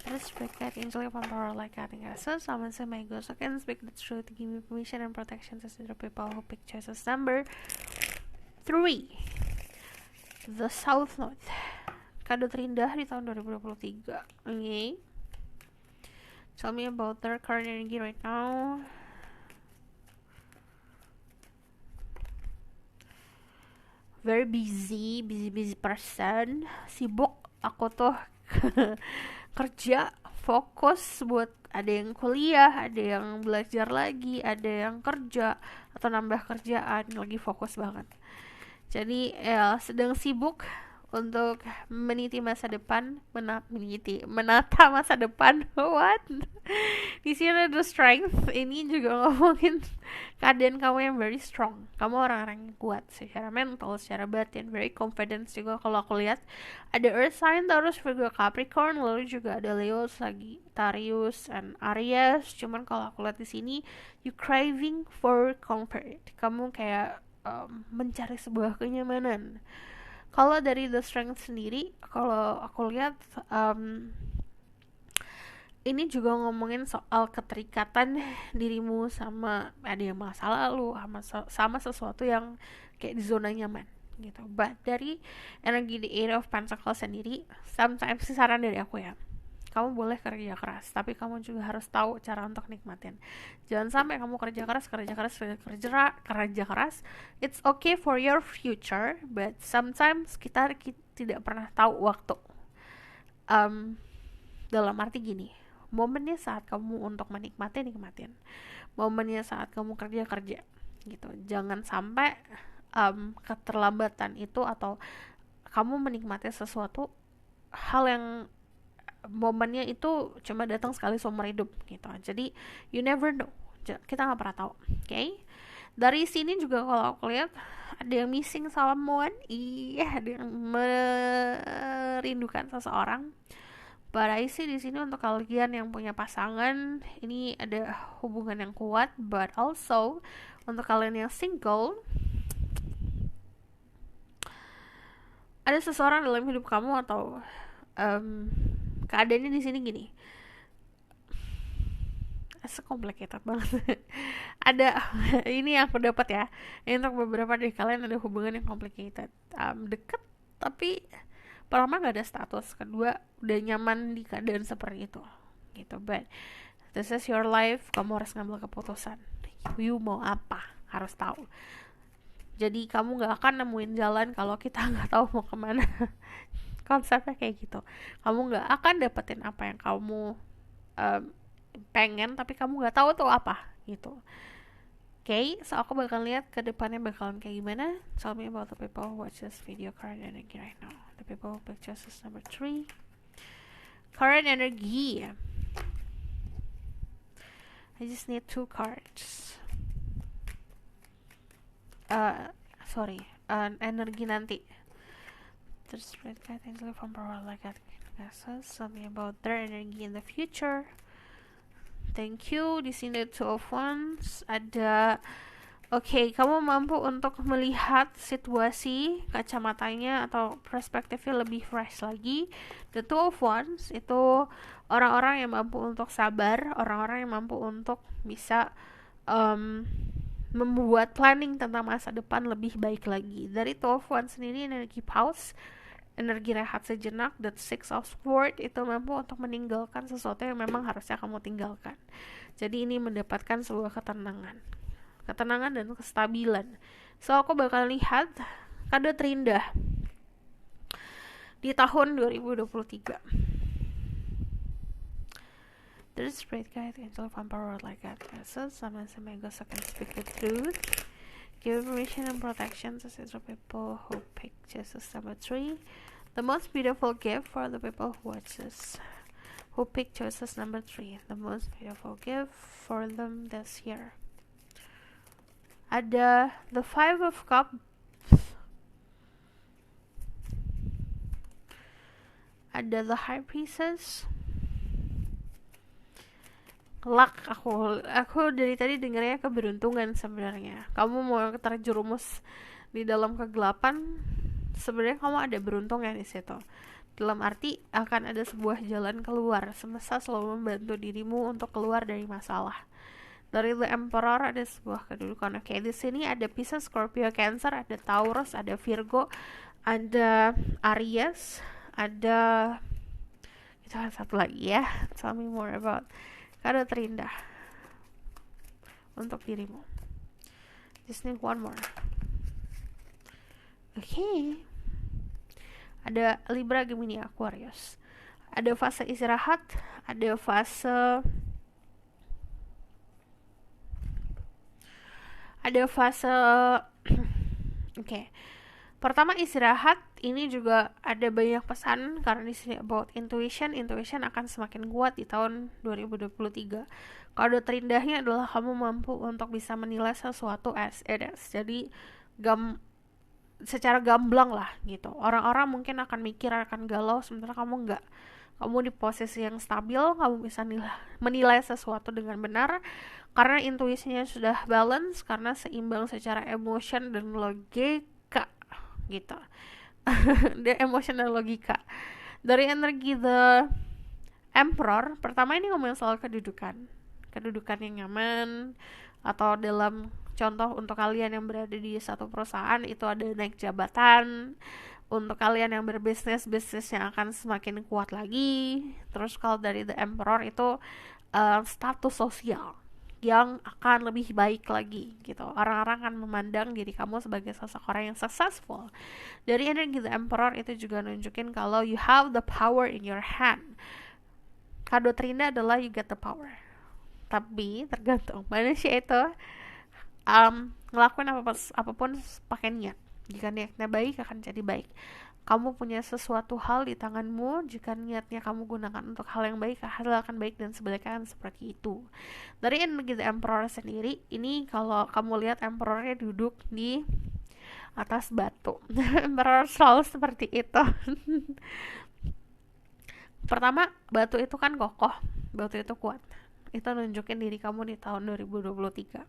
Please speak that angel upon power like God and God. So summon my ghost, so can speak the truth, give me permission and protection to see the people who pick choices number 3. The South Node, kado terindah di tahun 2023. Okay. Tell me about their current energy right now. Very busy person. Sibuk aku tuh kerja, fokus buat ada yang kuliah, ada yang belajar lagi, ada yang kerja atau nambah kerjaan, lagi fokus banget. Jadi sedang sibuk untuk meniti masa depan, menata masa depan. What? Di sini ada strength. Ini juga ngomongin keadaan kamu yang very strong. Kamu orang-orang yang kuat secara mental, secara batin, very confident juga. Kalau aku lihat ada Earth sign, Taurus, Virgo, Capricorn, lalu juga ada Leo, Sagittarius, and Aries. Cuman kalau aku lihat di sini, you craving for comfort. Kamu kayak mencari sebuah kenyamanan. Kalau dari The Strength sendiri, kalau aku lihat ini juga ngomongin soal keterikatan dirimu sama ada yang masa lalu, sama sesuatu yang kayak di zona nyaman gitu. But dari energi The Eight of Pentacles sendiri, sometimes saran dari aku ya, kamu boleh kerja keras, tapi kamu juga harus tahu cara untuk nikmatin. Jangan sampai kamu kerja keras. It's okay for your future, but sometimes kita tidak pernah tahu waktu. Dalam arti gini, momennya saat kamu untuk nikmatin. Momennya saat kamu kerja gitu. Jangan sampai keterlambatan itu atau kamu menikmati sesuatu hal yang momennya itu cuma datang sekali seumur hidup gitu. Jadi you never know, kita nggak pernah tahu. Okay? Dari sini juga kalau aku lihat ada yang missing someone, ada yang merindukan seseorang. But I see di sini untuk kalian yang punya pasangan, ini ada hubungan yang kuat. But also untuk kalian yang single, ada seseorang dalam hidup kamu atau keadaannya di sini gini, complicated banget. Ada ini yang aku dapat ya. Untuk beberapa dari kalian ada hubungan yang complicated, deket tapi pertama nggak ada status, kedua udah nyaman di keadaan seperti itu gitu. But this is your life, kamu harus ngambil keputusan. You mau apa, harus tahu. Jadi kamu nggak akan nemuin jalan kalau kita nggak tahu mau kemana. Konsepnya kayak gitu. Kamu nggak akan dapetin apa yang kamu pengen, tapi kamu nggak tahu tuh apa gitu. Okay, so aku bakal lihat ke depannya bakalan kayak gimana. Tell me about the people who watch this video current energy right now. The people who pick choices number 3. Current energy. I just need 2 cards. Energi nanti. The spirit guide angel from power like that. So something about their energy in the future. Thank you. Di sini 2 of Wands. Ada kamu mampu untuk melihat situasi kacamatanya atau perspektifnya lebih fresh lagi. The 2 of Wands itu orang-orang yang mampu untuk sabar, orang-orang yang mampu untuk bisa membuat planning tentang masa depan lebih baik lagi. Dari 2 of Wands sendiri energi pause, energi rehat sejenak. Dan 6 of Swords itu mampu untuk meninggalkan sesuatu yang memang harusnya kamu tinggalkan. Jadi ini mendapatkan sebuah ketenangan dan kestabilan. So aku bakal lihat kado terindah di tahun 2023. There's great guide angel from power like that. So sama ego so can speak the truth. Give permission and protection to the people who pick Jesus number 3. The most beautiful gift for the people who watch this, who pick choices number 3. The most beautiful gift for them this year. Ada the 5 of Cups. Ada the High Priestess. Luck, aku dari tadi dengarnya keberuntungan sebenarnya. Kamu mau terjerumus di dalam kegelapan, sebenarnya kamu ada beruntungnya di situ. Dalam arti akan ada sebuah jalan keluar. Semesta selalu membantu dirimu untuk keluar dari masalah. Dari The Emperor ada sebuah kedudukan. Di sini ada Pisces, Scorpio, Cancer, ada Taurus, ada Virgo, ada Aries, ada itu satu lagi ya. Tell me more about kado terindah untuk dirimu. Just need one more. Ada Libra, Gemini, Aquarius. Ada fase istirahat, ada fase Pertama istirahat, ini juga ada banyak pesan karena di sini about intuition akan semakin kuat di tahun 2023. Kado terindahnya adalah kamu mampu untuk bisa menilai sesuatu as it is. Jadi secara gamblang lah gitu. Orang-orang mungkin akan mikir akan galau, sementara kamu enggak. Kamu di posisi yang stabil, kamu bisa menilai sesuatu dengan benar. karena intuisinya sudah balance, karena seimbang secara emotion dan logika gitu. Dia emotion dan logika. Dari energi The Emperor, pertama ini ngomongin soal kedudukan yang nyaman, atau dalam contoh untuk kalian yang berada di satu perusahaan itu ada naik jabatan, untuk kalian yang berbisnis, bisnisnya akan semakin kuat lagi. Terus kalau dari The Emperor itu status sosial yang akan lebih baik lagi gitu. Orang-orang akan memandang diri kamu sebagai sosok orang yang successful. Dari energi The Emperor itu juga nunjukin kalau you have the power in your hand. Kado terindah adalah you get the power. Tapi tergantung manusia itu ngelakuin apapun pakai niat. Jika niatnya baik akan jadi baik. Kamu punya sesuatu hal di tanganmu, jika niatnya kamu gunakan untuk hal yang baik, hal akan baik, dan sebaliknya akan seperti itu. Dari energi The Emperor sendiri, ini kalau kamu lihat Emperornya duduk di atas batu. Emperor selalu seperti itu. Pertama, batu itu kan kokoh, batu itu kuat. Itu nunjukin diri kamu di tahun 2023.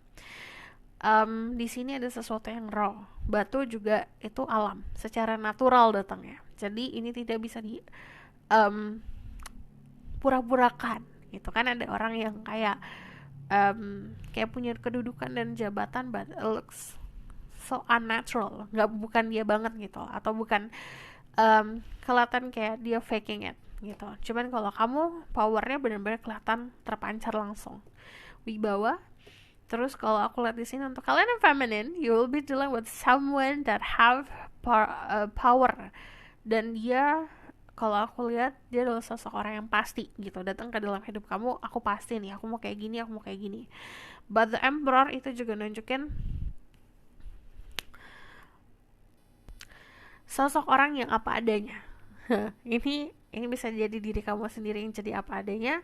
Di sini ada sesuatu yang raw. Batu juga itu alam, secara natural datangnya. Jadi ini tidak bisa di pura-purakan. Gitu kan, ada orang yang kayak punya kedudukan dan jabatan, but it looks so unnatural. Bukan dia banget gitu, atau bukan kelihatan kayak dia faking it gitu. Cuman kalau kamu powernya benar-benar kelihatan terpancar langsung, wibawa. Terus kalau aku lihat di sini, untuk kalian yang feminine, you will be dealing with someone that have power, dan dia, kalau aku lihat, dia adalah sosok orang yang pasti gitu, datang ke dalam hidup kamu. Aku pasti nih, aku mau kayak gini, aku mau kayak gini. But the Emperor itu juga nunjukin sosok orang yang apa adanya. ini bisa jadi diri kamu sendiri yang jadi apa adanya.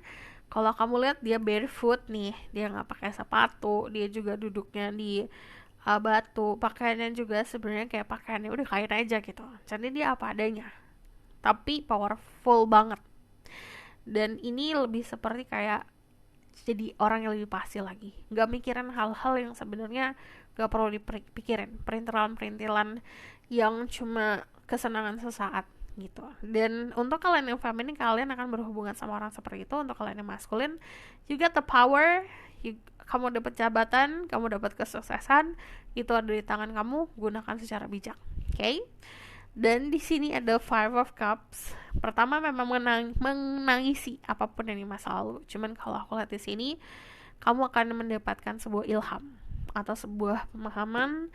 Kalau kamu lihat dia barefoot nih, dia nggak pakai sepatu, dia juga duduknya di batu, pakaiannya juga sebenarnya kayak pakaiannya udah kain aja gitu. Jadi dia apa adanya, tapi powerful banget. Dan ini lebih seperti kayak jadi orang yang lebih pasti lagi, nggak mikirin hal-hal yang sebenarnya nggak perlu dipikirin, perintilan-perintilan yang cuma kesenangan sesaat gitu. Dan untuk kalian yang feminin, kalian akan berhubungan sama orang seperti itu. Untuk kalian yang maskulin, you get the power, kamu dapat jabatan, kamu dapat kesuksesan, itu ada di tangan kamu, gunakan secara bijak. Okay? Dan di sini ada Five of Cups. Pertama memang menangisi apapun yang di masa lalu. Cuman kalau aku lihat di sini, kamu akan mendapatkan sebuah ilham atau sebuah pemahaman.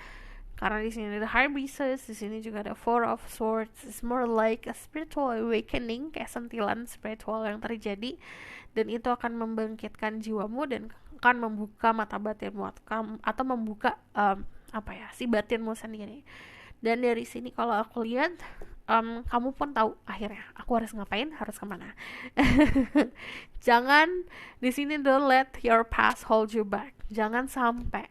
Karena di sini ada High Breezes, di sini juga ada Four of Swords. It's more like a spiritual awakening, kayak sentilan spiritual yang terjadi, dan itu akan membangkitkan jiwamu dan akan membuka mata batinmu, atau membuka si batinmu sendiri. Dan dari sini kalau aku lihat, kamu pun tahu akhirnya aku harus ngapain, harus kemana. Jangan di sini, don't let your past hold you back. Jangan sampai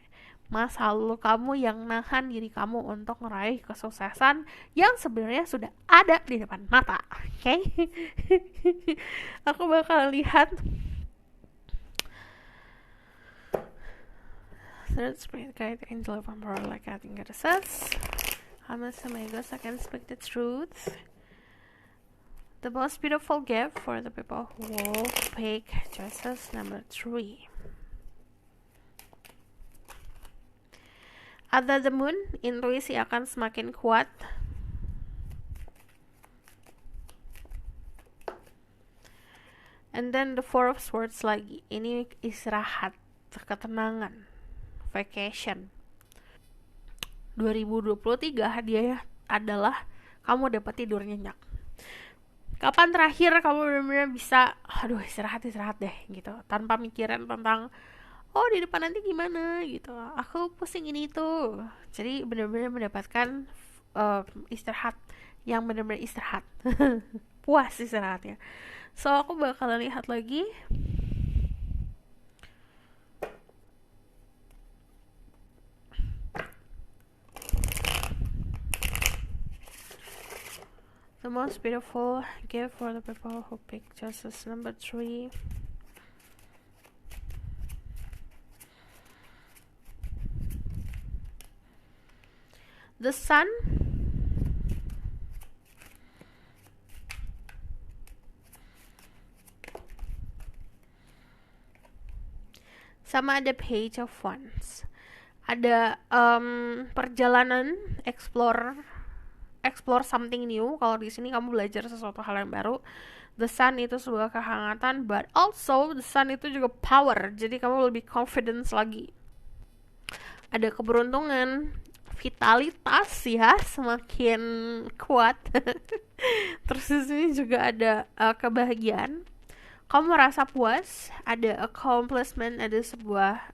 masa lalu kamu yang nahan diri kamu untuk meraih kesuksesan yang sebenarnya sudah ada di depan mata. Okay? Aku bakal lihat Third Spirit Guide Angel of Emperor, like I think it says, Hamas amigos, I can speak the truth. The most beautiful gift for the people who will pick choices number 3. Ada the moon, intuisi akan semakin kuat. And then the Four of Swords lagi. Ini istirahat, ketenangan, vacation. 2023 hadiahnya adalah kamu dapat tidur nyenyak. Kapan terakhir kamu benar-benar bisa istirahat deh gitu, tanpa mikirin tentang di depan nanti gimana gitu, aku pusing ini itu. Jadi benar-benar mendapatkan istirahat yang benar-benar istirahat. Puas istirahatnya. So aku bakal lihat lagi. The most beautiful gift for the people who pick justice number 3. The Sun sama ada Page of Wands. Ada perjalanan explore something new. Kalau di sini kamu belajar sesuatu hal yang baru. The Sun itu sebuah kehangatan, but also the Sun itu juga power. Jadi kamu lebih confidence lagi. Ada keberuntungan, vitalitas ya, semakin kuat. Terus di sini juga ada kebahagiaan. Kamu merasa puas, ada accomplishment, ada sebuah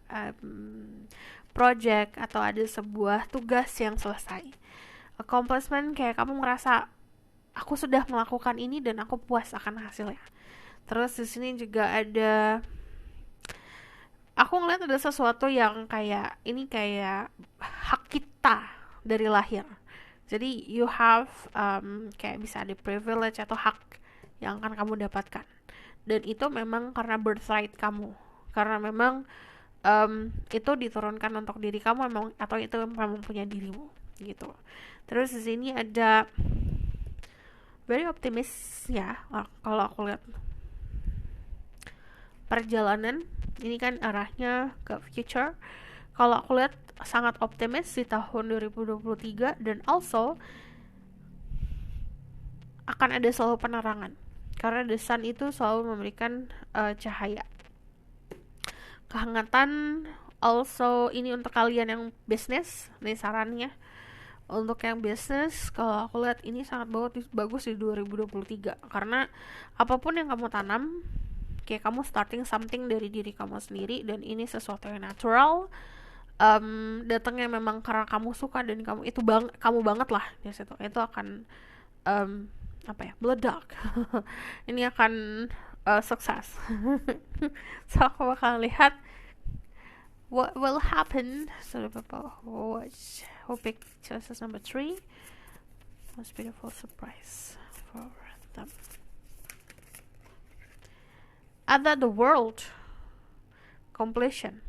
project atau ada sebuah tugas yang selesai. Accomplishment kayak kamu ngerasa aku sudah melakukan ini dan aku puas akan hasilnya. Terus di sini juga ada, aku ngeliat ada sesuatu yang kayak ini kayak hak kita dari lahir. Jadi you have kayak bisa ada privilege atau hak yang akan kamu dapatkan. Dan itu memang karena birthright kamu. Karena memang itu diturunkan untuk diri kamu memang, atau itu memang punya dirimu gitu. Terus di sini ada very optimis ya, kalau aku lihat perjalanan ini kan arahnya ke future. Kalau aku lihat sangat optimis di tahun 2023, dan also akan ada selalu penerangan karena the sun itu selalu memberikan cahaya, kehangatan. Also ini untuk kalian yang bisnis, nih sarannya untuk yang bisnis, kalau aku lihat ini sangat bagus di 2023 karena apapun yang kamu tanam, kayak kamu starting something dari diri kamu sendiri, dan ini sesuatu yang natural. Datangnya memang karena kamu suka dan kamu itu kamu banget lah di situ. Itu akan meledak. Ini akan sukses. So aku bakal lihat what will happen. So the people who pick choices number 3, most beautiful surprise for them. Other the world completion.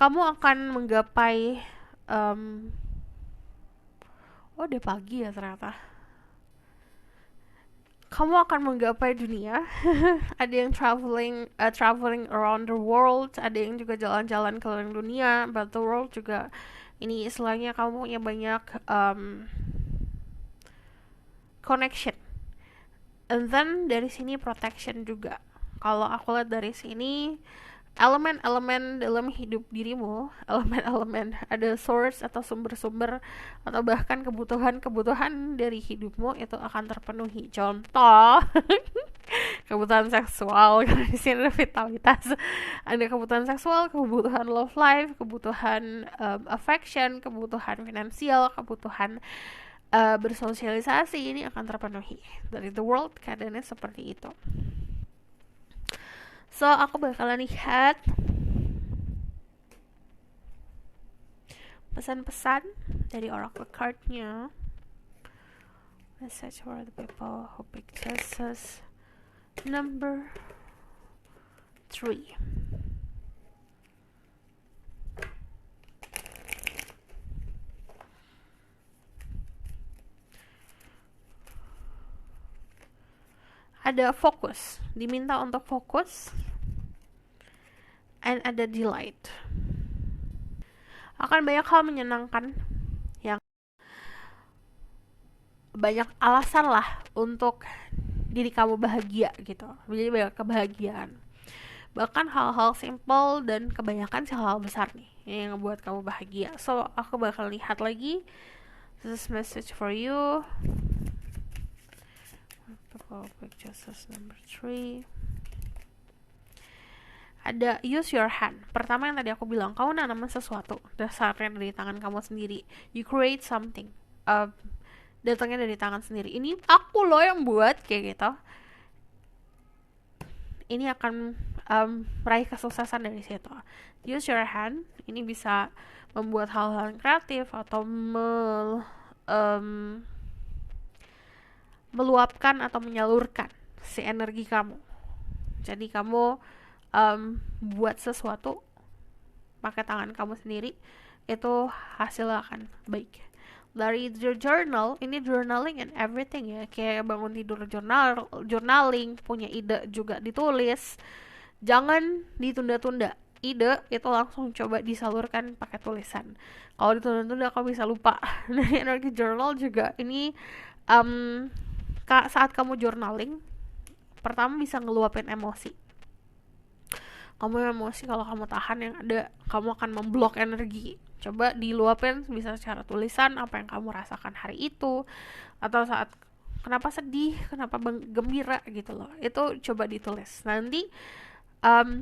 Kamu akan menggapai udah pagi ya ternyata. Kamu akan menggapai dunia. Ada yang traveling around the world, ada yang juga jalan-jalan keliling dunia. But the world juga ini istilahnya kamu punya banyak connection. And then dari sini protection juga. Kalau aku lihat dari sini elemen-elemen dalam hidup dirimu, elemen-elemen, ada source atau sumber-sumber atau bahkan kebutuhan dari hidupmu itu akan terpenuhi. Contoh kebutuhan seksual, karena di sini ada vitalitas. Ada kebutuhan seksual, kebutuhan love life, kebutuhan affection, kebutuhan finansial, kebutuhan bersosialisasi, ini akan terpenuhi. Dari the world keadaannya seperti itu. So aku bakalan lihat pesan-pesan dari oracle card-nya. Message for the people who pick choices number 3. Ada fokus, diminta untuk fokus, and ada delight. Akan banyak hal menyenangkan, yang banyak alasan lah untuk diri kamu bahagia gitu. Jadi banyak kebahagiaan. Bahkan hal-hal simple dan kebanyakan hal-hal besar nih yang ngebuat kamu bahagia. So aku bakal lihat lagi. This is message for you. Choices number 3. Ada use your hand. Pertama yang tadi aku bilang, kamu nanaman sesuatu dasarnya dari tangan kamu sendiri. You create something. Datangnya dari tangan sendiri. Ini aku loh yang buat kayak gitu. Ini akan meraih kesuksesan dari situ. Use your hand. Ini bisa membuat hal-hal kreatif atau meluapkan atau menyalurkan si energi kamu. Jadi kamu buat sesuatu pakai tangan kamu sendiri, itu hasilnya akan baik. Dari journal, ini journaling and everything ya, kayak bangun tidur journaling, punya ide juga ditulis, jangan ditunda-tunda. Ide itu langsung coba disalurkan pakai tulisan. Kalau ditunda-tunda kamu bisa lupa. Dari energi journal juga ini, saat kamu journaling, pertama bisa ngeluapin emosi. Kamu emosi, kalau kamu tahan yang ada, kamu akan memblok energi. Coba diluapin, bisa secara tulisan apa yang kamu rasakan hari itu, atau saat kenapa sedih, kenapa gembira gitu loh. Itu coba ditulis. Nanti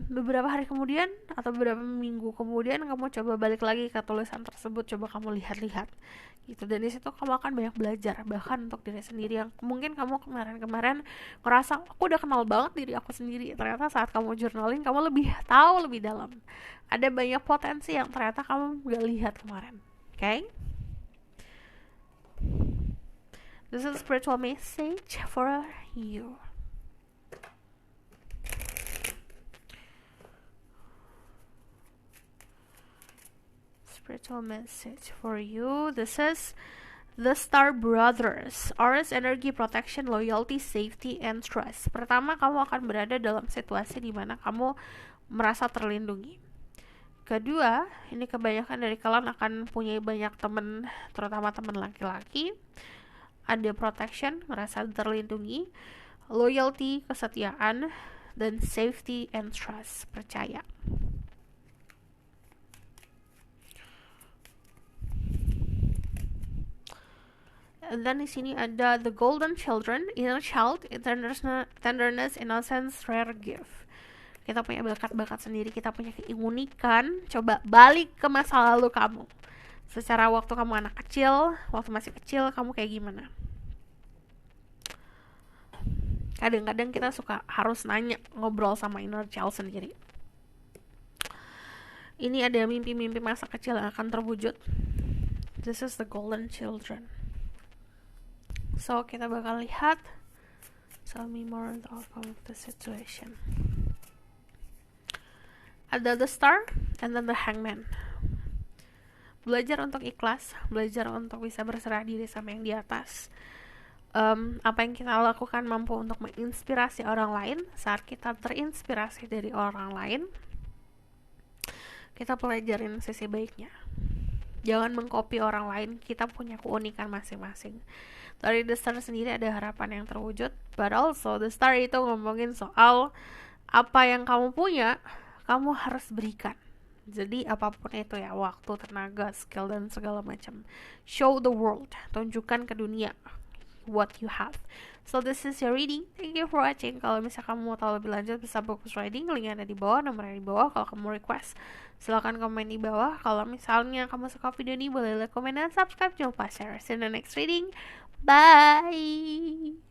beberapa hari kemudian atau beberapa minggu kemudian kamu coba balik lagi ke tulisan tersebut, coba kamu lihat-lihat gitu, dan di situ kamu akan banyak belajar, bahkan untuk diri sendiri yang mungkin kamu kemarin ngerasa aku udah kenal banget diri aku sendiri, ternyata saat kamu journaling kamu lebih tahu lebih dalam, ada banyak potensi yang ternyata kamu gak lihat kemarin. Okay? This is a spiritual message for you. Spiritual message for you. This is the Star Brothers. Aries energy, protection, loyalty, safety, and trust. Pertama, kamu akan berada dalam situasi di mana kamu merasa terlindungi. Kedua, ini kebanyakan dari kalian akan punya banyak teman, terutama teman laki-laki. Ada protection, merasa terlindungi, loyalty, kesetiaan, dan safety and trust, percaya. And then di sini ada the golden children, inner child, tenderness, innocence, rare gift. Kita punya bakat-bakat sendiri, kita punya keunikan. Coba balik ke masa lalu kamu. Secara waktu kamu anak kecil, waktu masih kecil, kamu kayak gimana? Kadang-kadang kita suka harus nanya, ngobrol sama inner child sendiri. Ini ada mimpi-mimpi masa kecil yang akan terwujud. This is the golden children. So, kita bakal lihat. Tell me more on the outcome of the situation. Ada the star and then the hangman. Belajar untuk ikhlas, belajar untuk bisa berserah diri sama yang di atas. Apa yang kita lakukan mampu untuk menginspirasi orang lain. Saat kita terinspirasi dari orang lain, kita pelajarin sisi baiknya. Jangan mengcopy orang lain, kita punya keunikan masing-masing. Dari The Star sendiri ada harapan yang terwujud, but also The Star itu ngomongin soal apa yang kamu punya, kamu harus berikan. Jadi apapun itu ya, waktu, tenaga, skill, dan segala macam. Show the world, tunjukkan ke dunia what you have. So this is your reading. Thank you for watching. Kalau misalnya kamu mau tahu lebih lanjut, bisa Bokus Reading, link ada di bawah, nomornya di bawah. Kalau kamu request, silahkan komen di bawah. Kalau misalnya kamu suka video ini, boleh like, komen, dan subscribe. Jangan lupa share. See you in the next reading. Bye.